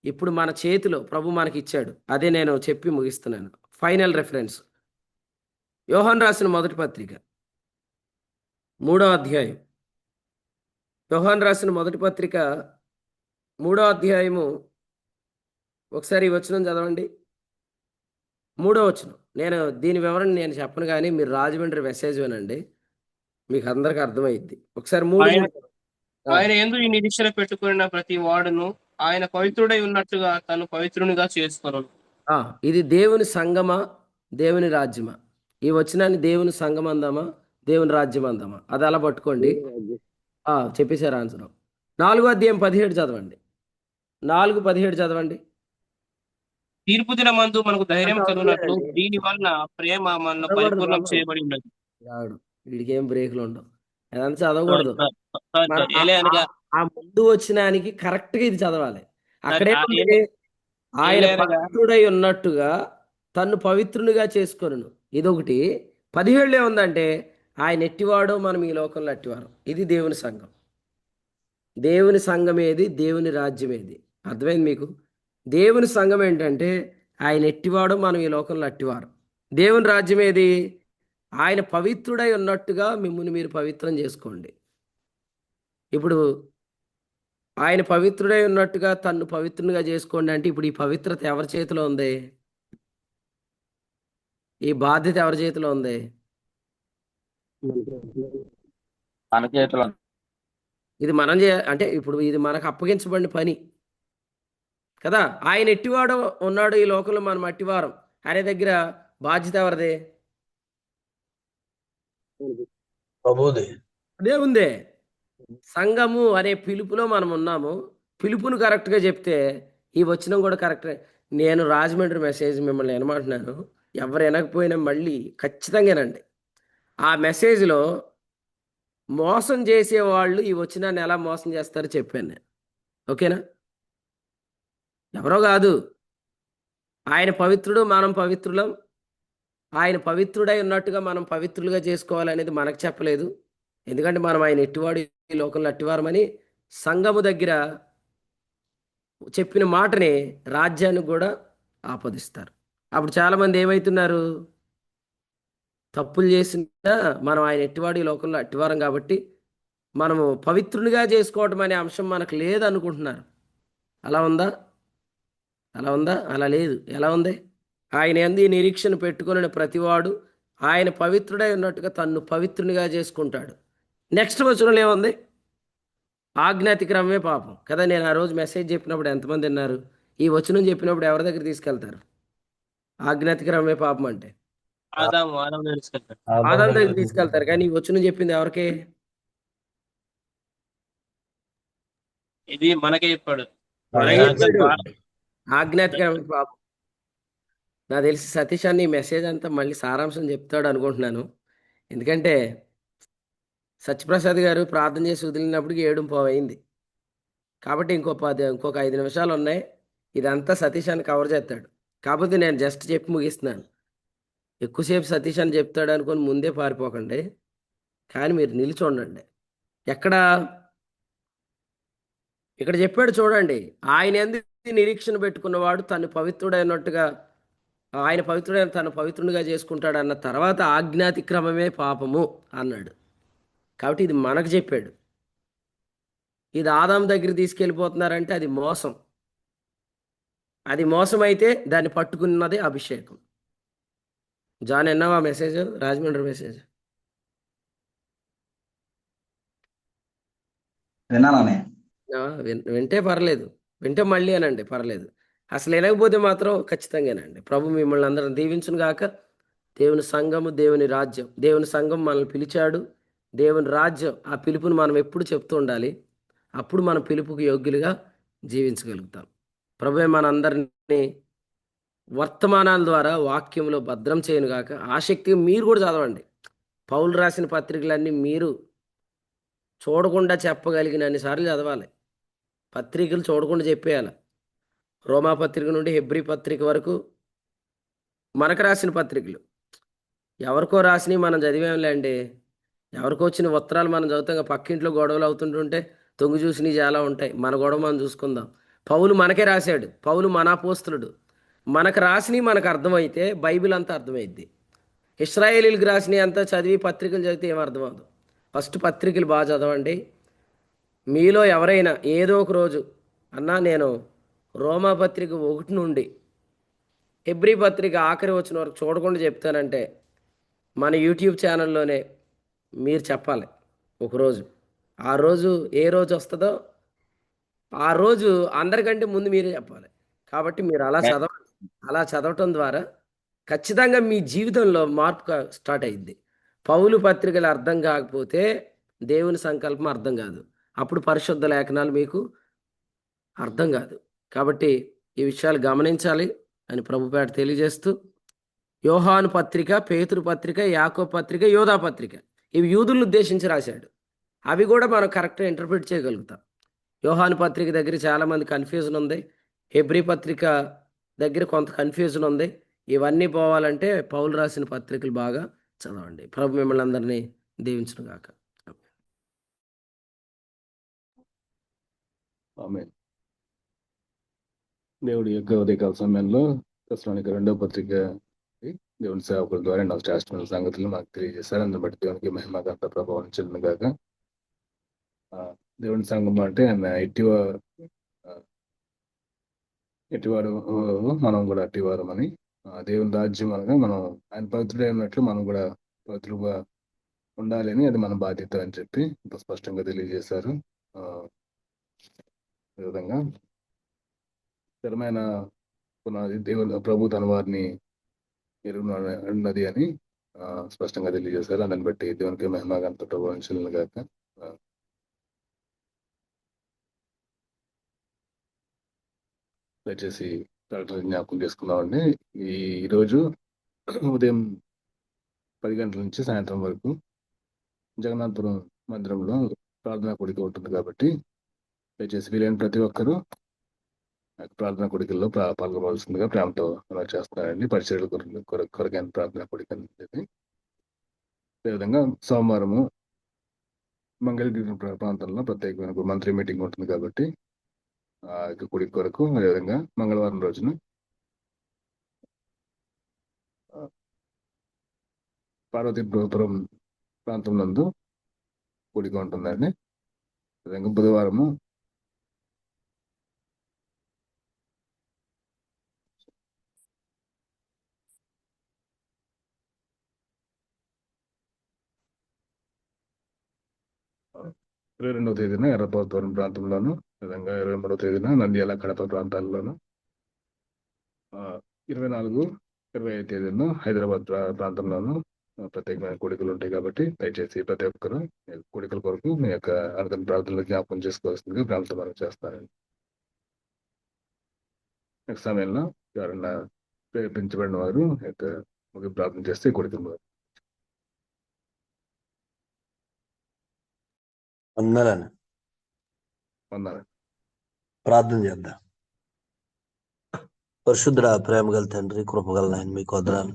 ఇప్పుడు మన చేతిలో ప్రభు మనకి ఇచ్చాడు. అదే నేను చెప్పి ముగిస్తున్నాను. ఫైనల్ రెఫరెన్స్ యోహాను రాసిన మొదటి పత్రిక 3వ అధ్యాయం. యోహాను రాసిన మొదటి పత్రిక 3వ అధ్యాయము. ఒకసారి ఈ వచనం చదవండి. 3వ వచనం. నేను దీని వివరణ నేను చెప్పను, కానీ మీరు రాజమండ్రి మెసేజ్ వినండి, మీకు అందరికి అర్థమైద్ది. ఒకసారి 3 ఆయన యందు ఈ నిరీక్షణ పెట్టుకున్న ప్రతి వాడును ఆయన పవిత్రుడై ఉన్నట్టుగా తను పవిత్రునిగా చేసుకొను. ఇది దేవుని సంగమా, దేవుని రాజ్యమా? ఈ వచనాన్ని దేవుని సంఘం అందామా, దేవుని రాజ్యం అందామా? అది అలా పట్టుకోండి. చెప్పేశారు ఆన్సర్. 4వ అధ్యాయం 17 చదవండి. 4:17 చదవండి. తీర్పు దినమందు మనకు ధైర్యం కలుగునట్లు దీని వలన ప్రేమ మనలో పరిపూర్ణం చేయబడి ఉన్నది. వీడికి ఏం బ్రేకులు ఉండవు, అదంతా చదవకూడదు. ఏలే అనగా ఆ ముందు వచ్చినానికి కరెక్ట్ గా ఇది చదవాలి. అక్కడే ఆయన పవిత్రుడై ఉన్నట్టుగా తన్ను పవిత్రునిగా చేసుకొనును. ఇదొకటి. 17 ఏముందంటే ఆయన ఎట్టివాడో మనం ఈ లోకంలో అట్టివారు. ఇది దేవుని సంఘం. దేవుని సంఘం ఏది, దేవుని రాజ్యం ఏది? అర్థమైంది మీకు? దేవుని సంఘం ఏంటంటే ఆయన ఎట్టివాడో మనం ఈ లోకంలో అట్టివారు. దేవుని రాజ్యం ఏది? ఆయన పవిత్రుడై ఉన్నట్టుగా మిమ్మల్ని మీరు పవిత్రం చేసుకోండి. ఇప్పుడు ఆయన పవిత్రుడై ఉన్నట్టుగా తన్ను పవిత్రునిగా చేసుకోండి అంటే ఇప్పుడు ఈ పవిత్రత ఎవరి చేతిలో ఉంది? ఈ బాధ్యత ఎవరి చేతిలో ఉంది? మన చేతిలో. ఇది మనం అంటే ఇప్పుడు ఇది మనకు అప్పగించబడిన పని కదా. ఆయన ఎట్టివాడు ఉన్నాడు ఈ లోకంలో, మనం అట్టివారం. ఆయన దగ్గర బాధ్యత ఎవరిదే? ప్రభుదే. అదే ఉందే. సంఘము అనే పిలుపులో మనం ఉన్నాము. పిలుపును కరెక్ట్గా చెప్తే ఈ వచనం కూడా కరెక్టే. నేను రాజమండ్రి మెసేజ్ మిమ్మల్ని ఏమంటున్నాను, ఎవరు వినకపోయినా మళ్ళీ ఖచ్చితంగానండి. ఆ మెసేజ్లో మోసం చేసేవాళ్ళు ఈ వచనాన్ని ఎలా మోసం చేస్తారో చెప్పాను నేను. ఓకేనా? ఎవరో కాదు, ఆయన పవిత్రుడు, మనం పవిత్రులం. ఆయన పవిత్రుడై ఉన్నట్టుగా మనం పవిత్రులుగా చేసుకోవాలనేది మనకు చెప్పలేదు. ఎందుకంటే మనం ఆయన ఎట్టివాడు ఈ లోకంలో అట్టివారమని సంఘము దగ్గర చెప్పిన మాటని రాజ్యానికి కూడా ఆపాదిస్తారు. అప్పుడు చాలామంది ఏమవుతున్నారు, తప్పులు చేసినా మనం ఆయన ఎట్టివాడు ఈ లోకంలో అట్టివారం కాబట్టి మనము పవిత్రునిగా చేసుకోవటం అనే అంశం మనకు లేదు అనుకుంటున్నారు. అలా ఉందా? అలా ఉందా? అలా లేదు. ఎలా ఉంది? ఆయన యందు నిరీక్షణ పెట్టుకుని ప్రతివాడు ఆయన పవిత్రుడై ఉన్నట్టుగా తన్ను పవిత్రునిగా చేసుకుంటాడు. నెక్స్ట్ వచనంలో ఏముంది? ఆజ్ఞాతిక్రమమే పాపం కదా. నేను ఆ రోజు మెసేజ్ చెప్పినప్పుడు ఎంతమంది విన్నారు? ఈ వచనం చెప్పినప్పుడు ఎవరి దగ్గర తీసుకెళ్తారు? ఆజ్ఞాతిక్రమమే పాపం అంటే ఆదాము దగ్గర తీసుకెళ్తారు. కానీ ఈ వచనం చెప్పింది ఎవరికే? ఇది మనకే చెప్పాడు. ఆజ్ఞాతిక్రమమే పాపం. నాకు తెలిసి సతీష్ అన్న ఈ మెసేజ్ అంతా మళ్ళీ సారాంశం చెప్తాడు అనుకుంటున్నాను. ఎందుకంటే సత్యప్రసాద్ గారు ప్రార్థన చేసి వదిలినప్పటికి 7:15 అయింది. కాబట్టి ఇంకొక 5 నిమిషాలు ఉన్నాయి. ఇదంతా సతీష్ అని కవర్ చేస్తాడు. కాకపోతే నేను జస్ట్ చెప్పి ముగిస్తున్నాను. ఎక్కువసేపు సతీష్ అని చెప్తాడు అనుకొని ముందే పారిపోకండి, కానీ మీరు నిలిచి ఉండండి. ఇక్కడ చెప్పాడు చూడండి, ఆయన ఎందుకు నిరీక్షణ పెట్టుకున్నవాడు తను పవిత్రుడైనట్టుగా ఆయన పవిత్రుడైన తను పవిత్రునిగా చేసుకుంటాడు అన్న తర్వాత ఆజ్ఞాతిక్రమమే పాపము అన్నాడు. కాబట్టి ఇది మనకు చెప్పాడు. ఇది ఆదాము దగ్గర తీసుకెళ్ళిపోతున్నారంటే అది మోసం. అది మోసం అయితే దాన్ని పట్టుకున్నదే అభిషేకం. జాన్ ఎన్నావా మెసేజ్? రాజమండ్రి మెసేజ్ విన్నానే. వింటే పర్లేదు, వింటే మళ్ళీ అనండి పర్లేదు. అసలు వినకపోతే మాత్రం ఖచ్చితంగానండి. ప్రభు మిమ్మల్ని అందరం దీవించును గాక. దేవుని సంఘము, దేవుని రాజ్యం. దేవుని సంఘం మనల్ని పిలిచాడు, దేవుని రాజ్యం ఆ పిలుపుని మనం ఎప్పుడు చెప్తూ ఉండాలి. అప్పుడు మన పిలుపుకి యోగ్యులుగా జీవించగలుగుతాం. ప్రభువే మనందరినీ వర్తమానాల ద్వారా వాక్యంలో భద్రం చేయను గాక. ఆసక్తిగా మీరు కూడా చదవండి. పౌలు రాసిన పత్రికలన్నీ మీరు చూడకుండా చెప్పగలిగిన అన్నిసార్లు చదవాలి. పత్రికలు చూడకుండా చెప్పేయాలి. రోమా పత్రిక నుండి హెబ్రీ పత్రిక వరకు మనకు రాసిన పత్రికలు. ఎవరికో రాసినవి మనం చదివేంలేండి. ఎవరికో వచ్చిన ఉత్తరాలు మనం చదువుతాం. పక్కింట్లో గొడవలు అవుతుంటుంటే తొంగి చూసినవి చాలా ఉంటాయి. మన గొడవ మనం చూసుకుందాం. పౌలు మనకే రాశాడు. పౌలు మన అపోస్తలుడు. మనకు రాసినవి మనకు అర్థమైతే బైబిల్ అంతా అర్థమైద్ది. ఇశ్రాయేలీలకు రాసినవి అంతా చదివి పత్రికలు చదివితే ఏం అర్థం అవ్వదు. ఫస్ట్ పత్రికలు బాగా చదవండి. మీలో ఎవరైనా ఏదో ఒక రోజు అన్నా నేను రోమా పత్రిక 1 నుండి హెబ్రీ పత్రిక ఆఖరి వచ్చిన వరకు చూడకుండా చెప్తానంటే మన యూట్యూబ్ ఛానల్లోనే మీరు చెప్పాలి ఒకరోజు. ఆ రోజు ఏ రోజు వస్తుందో ఆ రోజు అందరికంటే ముందు మీరే చెప్పాలి. కాబట్టి మీరు అలా చదవటం ద్వారా ఖచ్చితంగా మీ జీవితంలో మార్పు స్టార్ట్ అయ్యింది. పౌలు పత్రికలు అర్థం కాకపోతే దేవుని సంకల్పం అర్థం కాదు. అప్పుడు పరిశుద్ధ లేఖనాలు మీకు అర్థం కాదు. కాబట్టి ఈ విషయాలు గమనించాలి అని ప్రభుపేట తెలియజేస్తూ, యోహాను పత్రిక, పేతురు పత్రిక, యాకోబు పత్రిక, యోధా పత్రిక ఇవి యూదులను ఉద్దేశించి రాశాడు. అవి కూడా మనం కరెక్ట్గా ఇంటర్ప్రిట్ చేయగలుగుతాం. యోహాను పత్రిక దగ్గర చాలామంది కన్ఫ్యూజన్ ఉంది. హెబ్రీ పత్రిక దగ్గర కొంత కన్ఫ్యూజన్ ఉంది. ఇవన్నీ పోవాలంటే పౌలు రాసిన పత్రికలు బాగా చదవండి. ప్రభు మిమ్మల్ని అందరినీ దీవించును గాక. ఆమేన్. దేవుడి యొక్క ఉదయకాల సమయంలో తెస్సలోనిక 2వ పత్రిక దేవుని సేవకుల ద్వారా నాకు శ్రేష్టమైన సంగతులు మాకు తెలియజేశారు. అందుని బట్టి దేవునికి మహిమ ఘనత ప్రభావం చెందును గాక. దేవుని సంఘం అంటే ఆయన ఎట్టివాడు మనం కూడా అట్టివారం అని, దేవుని రాజ్యం అనగా మనం ఆయన పవిత్రుడే ఉన్నట్లు మనం కూడా పవిత్రులుగా ఉండాలి అని, అది మన బాధ్యత అని చెప్పి ఇంత స్పష్టంగా తెలియజేశారు. ఈ విధంగా స్థిరమైన పునాది దేవుని ప్రభు తన వారిని ఎరుగున్నది అని స్పష్టంగా తెలియజేశారు. దాన్ని బట్టి దేవునికి మహిమ ఘనత ప్రభావం చెందును గాక. దయచేసి జ్ఞాపకం చేసుకుందామండి. ఈరోజు ఉదయం 10 గంటల నుంచి సాయంత్రం వరకు జగన్నాథపురం మందిరంలో ప్రార్థనా కూడిక ఉంటుంది. కాబట్టి దయచేసి వీలైన ప్రతి ఒక్కరూ ప్రార్థనా కోడికల్లో పాల్గొనవలసిందిగా ప్రేమతో అలా చేస్తున్నారండి. పరిచర్యల కొరకైన ప్రార్థనా కోడిక అనేది. అదేవిధంగా సోమవారము మంగళగిరి ప్రాంతంలో ప్రత్యేకమైన మంత్రి మీటింగ్ ఉంటుంది. కాబట్టి ఆ యొక్క కోడిక కొరకు, అదేవిధంగా మంగళవారం రోజున పార్వతీపురం ప్రాంతం నందు కోడిక ఉంటుందండి. అదేవిధంగా బుధవారము రెండవ తేదీన ఎర్రపౌతవరం ప్రాంతంలోను, విధంగా 23వ తేదీన నంద్యాల కడప ప్రాంతాల్లోను, 24, 25 తేదీన హైదరాబాద్ ప్రాంతంలోను ప్రత్యేకమైన కోడికలు ఉంటాయి. కాబట్టి దయచేసి ప్రతి ఒక్కరు కోడికల కొరకు మీ యొక్క అర్థం ప్రార్థనలు జ్ఞాపకం చేసుకోవాల్సిందిగా ప్రాంతం మనం చేస్తారండి. నెక్స్ట్ సమయంలో ఎవరన్నా ప్రేరేపించబడిన వారు యొక్క ముగింపు ప్రార్థన చేస్తే కోడికలు వందనాలు. ప్రార్థన చేద్దాం. పరిశుద్ధ ప్రేమ గల తండ్రి, కృపగల నాయన, మీకు వందనాలు.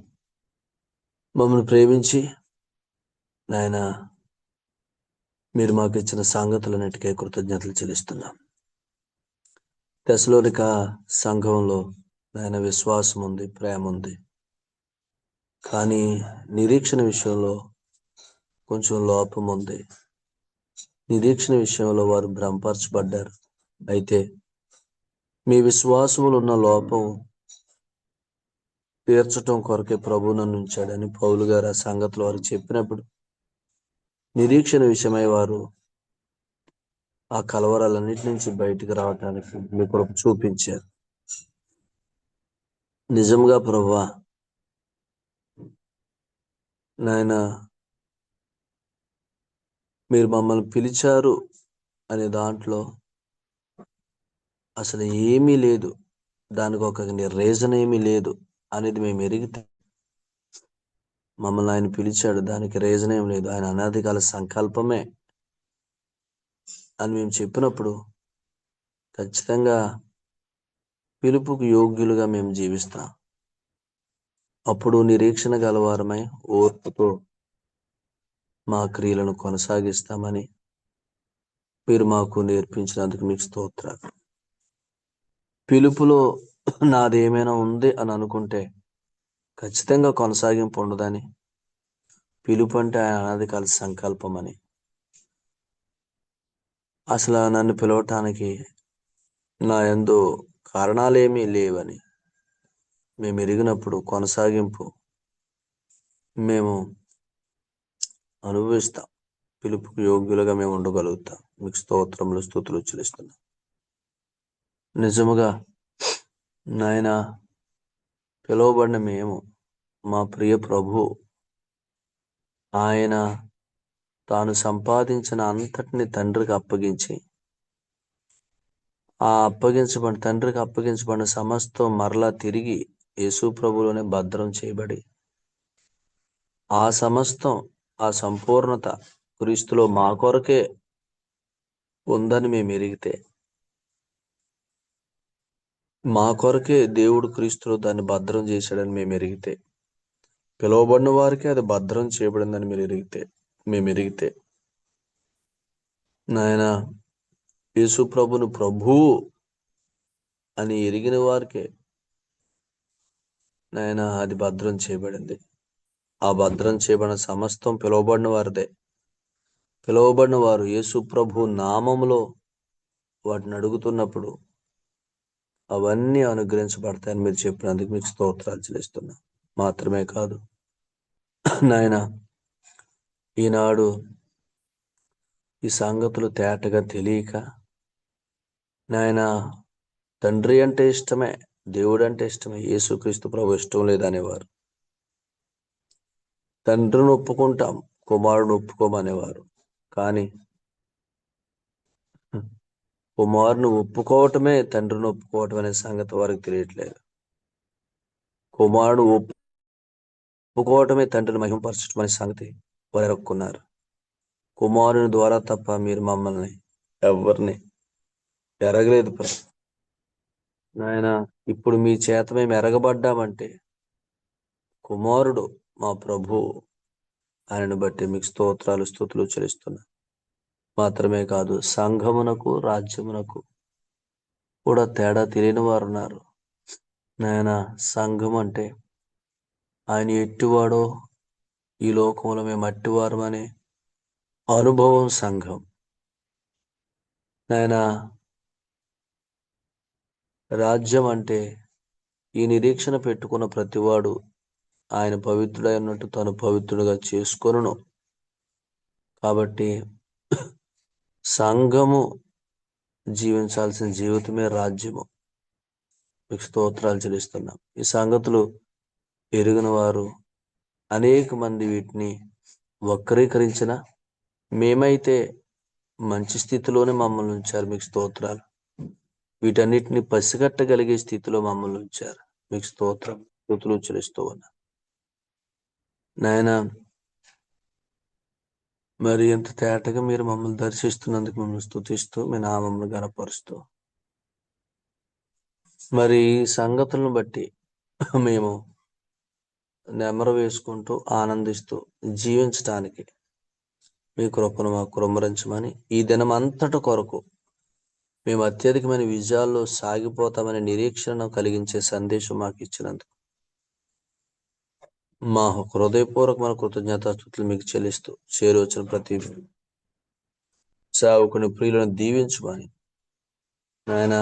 మమ్మల్ని ప్రేమించి నాయన మీరు మాకు ఇచ్చిన సంగతులన్నిటికీ కృతజ్ఞతలు చెల్లిస్తున్నాం. తెస్సలోనిక సంఘంలో నాయన విశ్వాసం ఉంది, ప్రేమ ఉంది. కానీ నిరీక్షణ విషయంలో కొంచెం లోపం ఉంది. నిరీక్షణ విషయంలో వారు భ్రమపరచబడ్డారు. అయితే మీ విశ్వాసములో ఉన్న లోపం తీర్చటం కొరకే ప్రభు నన్ను ఉంచాడని పౌలు గారు ఆ సంగతులు వారు చెప్పినప్పుడు నిరీక్షణ విషయమై వారు ఆ కలవరాలన్నిటి నుంచి బయటికి రావటానికి మీ కృప చూపించారు. నిజంగా ప్రభువా నాయన, మీరు మమ్మల్ని పిలిచారు అనే దాంట్లో అసలు ఏమీ లేదు, దానికి ఒక రీజన్ ఏమీ లేదు అనేది మేము ఎరిగితే, మమ్మల్ని ఆయన పిలిచాడు, దానికి రీజన్ ఏం లేదు, ఆయన అనాదికాల సంకల్పమే అని మేము చెప్పినప్పుడు ఖచ్చితంగా పిలుపుకు యోగ్యులుగా మేము జీవిస్తాం. అప్పుడు నిరీక్షణ గలవారమై ఓర్పుతో మా క్రియలను కొనసాగిస్తామని మీరు మాకు నేర్పించినందుకు మీకు స్తోత్రాలు. పిలుపులో నాదేమైనా ఉంది అని అనుకుంటే ఖచ్చితంగా కొనసాగింపు ఉండదని, పిలుపు అంటే ఆయన అనాదికాల సంకల్పం అని, అసలు నన్ను పిలవటానికి నా యందు కారణాలేమీ లేవని మేము ఎరిగినప్పుడు కొనసాగింపు మేము అనుభవిస్తాం. పిలుపుకు యోగ్యులుగా మేము ఉండగలుగుతాం. మీకు స్తోత్రములు స్తుతులు చెల్లిస్తున్నాం. నిజముగా నాయన పిలువబడిన మేము మా ప్రియ ప్రభు ఆయన తాను సంపాదించిన అంతటిని తండ్రికి అప్పగించి తండ్రికి అప్పగించబడిన సమస్తం మరలా తిరిగి యేసు ప్రభులోనే భద్రం చేయబడి ఆ సమస్తం ఆ సంపూర్ణత క్రీస్తులో మా కొరకే ఉందని మేము ఎరిగితే, మా కొరకే దేవుడు క్రీస్తులో దాన్ని భద్రం చేశాడని మేము ఎరిగితే, పిలువబడిన వారికి అది భద్రం చేయబడిందని మేము ఎరిగితే నాయన యేసు ప్రభును ప్రభువు అని ఎరిగిన వారికే నాయన అది భద్రం చేయబడింది. ఆ భద్రం చేయబడిన సమస్తం పిలువబడిన వారిదే. పిలువబడిన వారు యేసు ప్రభు నామములో వాటిని అడుగుతున్నప్పుడు అవన్నీ అనుగ్రహించబడతాయని మీరు చెప్పినందుకు మీకు స్తోత్రాలు చెల్లిస్తున్నా. మాత్రమే కాదు నాయన, ఈనాడు ఈ సంగతులు తేటగా తెలియక నాయన తండ్రి అంటే ఇష్టమే, దేవుడు అంటే ఇష్టమే, యేసుక్రీస్తు ప్రభు ఇష్టం లేదనేవారు. తండ్రిని ఒప్పుకుంటాం, కుమారుడు ఒప్పుకోమనేవారు. కానీ కుమారుని ఒప్పుకోవటమే తండ్రిని ఒప్పుకోవటం అనే సంగతి వారికి తెలియట్లేదు. కుమారుడు ఒప్పుకోవటమే తండ్రిని మహిమపరచడం అనే సంగతి వారు ఎరుక్కున్నారు. కుమారుని ద్వారా తప్ప మీరు మమ్మల్ని ఎవరిని ఎరగలేదు ప్రభు. నాయన ఇప్పుడు మీ చేత మేము ఎరగబడ్డామంటే కుమారుడు మా ప్రభు, ఆయనను బట్టి మీకు స్తోత్రాలు స్తుతులు చెల్లిస్తున్నా. మాత్రమే కాదు, సంఘమునకు రాజ్యమునకు కూడా తేడా తెలియని వారు ఉన్నారు. నాయన సంఘం అంటే ఆయన ఎట్టివాడో ఈ లోకంలో మేము అట్టివారమనే అనుభవం సంఘం. నాయన రాజ్యం అంటే ఈ నిరీక్షణ పెట్టుకున్న ప్రతివాడు ఆయన పవిత్రుడై ఉన్నట్టు తను పవిత్రుడుగా చేసుకొనును. కాబట్టి సంఘము జీవించాల్సిన జీవితమే రాజ్యము. మీకు స్తోత్రాలు చెల్లిస్తున్నాం. ఈ సంగతులు ఎరిగిన వారు అనేక మంది వీటిని వక్రీకరించిన, మేమైతే మంచి స్థితిలోనే మమ్మల్ని ఉంచారు. మీకు స్తోత్రాలు. వీటన్నిటిని పసిగట్టగలిగే స్థితిలో మమ్మల్ని ఉంచారు. మీకు స్తోత్రం స్తుతులు చెల్లిస్తూ ఉన్నా. నాయన మరి ఎంత తేటగా మీరు మమ్మల్ని దర్శిస్తున్నందుకు మిమ్మల్ని స్తుతిస్తూ మీ నామమును గణపరుస్తూ, మరి ఈ సంగతులను బట్టి మేము నెమరు వేసుకుంటూ ఆనందిస్తూ జీవించటానికి మీ కృపను మాకు కుమ్మరించమని, ఈ దినం అంతటి కొరకు మేము అత్యధికమైన విజయాల్లో సాగిపోతామనే నిరీక్షణను కలిగించే సందేశం మాకు ఇచ్చినందుకు మా హృదయపూర్వకమైన కృతజ్ఞతాస్తుతులు మీకు చెల్లిస్తూ, చేరొచ్చిన ప్రతి సేవకుని ప్రియులను దీవించమని నాయన,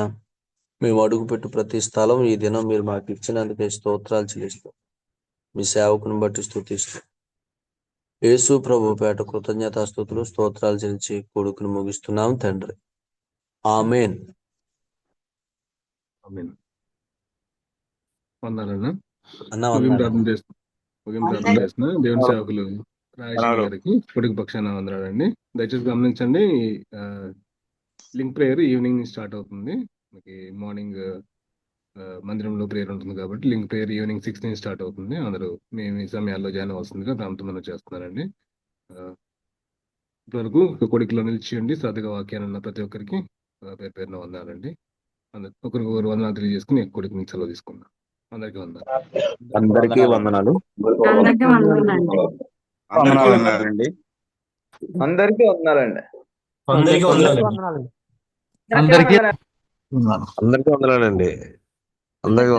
మేము అడుగుపెట్టు ప్రతి స్థలం ఈ దినం మీరు మాకు ఇచ్చినందుకే స్తోత్రాలు చెల్లిస్తూ, మీ సేవకుని బట్టి స్తుతిస్తూ, యేసు ప్రభు పేట కృతజ్ఞతాస్తుతులు స్తోత్రాలు చెల్లించి కొడుకును ముగిస్తున్నాం తండ్రి. ఆమేన్. ఆమేన్. వందనాలన్నా. అన్నా ముగింపు వందనాలు. ప్రార్థన చేస్తున్నా దేవుని సేవకులు రాజేశ్వరి గారికి పొడికి పక్షాన వందనాలండి. దయచేసి గమనించండి, లింక్ ప్రేయర్ ఈవినింగ్ స్టార్ట్ అవుతుంది. మనకి మార్నింగ్ మందిరంలో ప్రేయర్ ఉంటుంది కాబట్టి లింక్ ప్రేయర్ ఈవినింగ్ 6 నుంచి స్టార్ట్ అవుతుంది. అందరూ మేము ఈ సమయాల్లో జాయిన్ అవ్వాల్సిందిగా ప్రాంతం చేస్తున్నారండి. ఇప్పటివరకు కొడుకులో నిలిచియండి శ్రద్ధగా వాక్యాన్ని ప్రతి ఒక్కరికి పేరు పేరున వందాలండి. ఒకరికొకరు వందనాలు తెలియజేసుకుని కొడుకు నుంచి సెలవు తీసుకున్నాం. అందరికీ వందనాలు. అందరికీ వందనాలు. అందరికీ వందనాలండి. వందనాలండి. అందరికీ వందనాలండి. అందరికీ వందనాలండి. అందరికీ వందనాలు. అందరికీ వందనాలండి. అందరికీ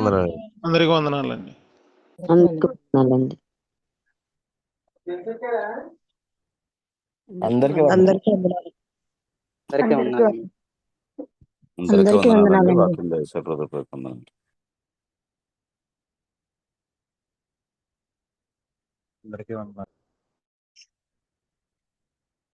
వందనాలండి. అందరికీ వందనాలండి. అందరికీ అందరికీ వందనాలండి. వాక్యం దయచేసి హృదయపూర్వక వందనాలు. అందరికీ వందనాలు.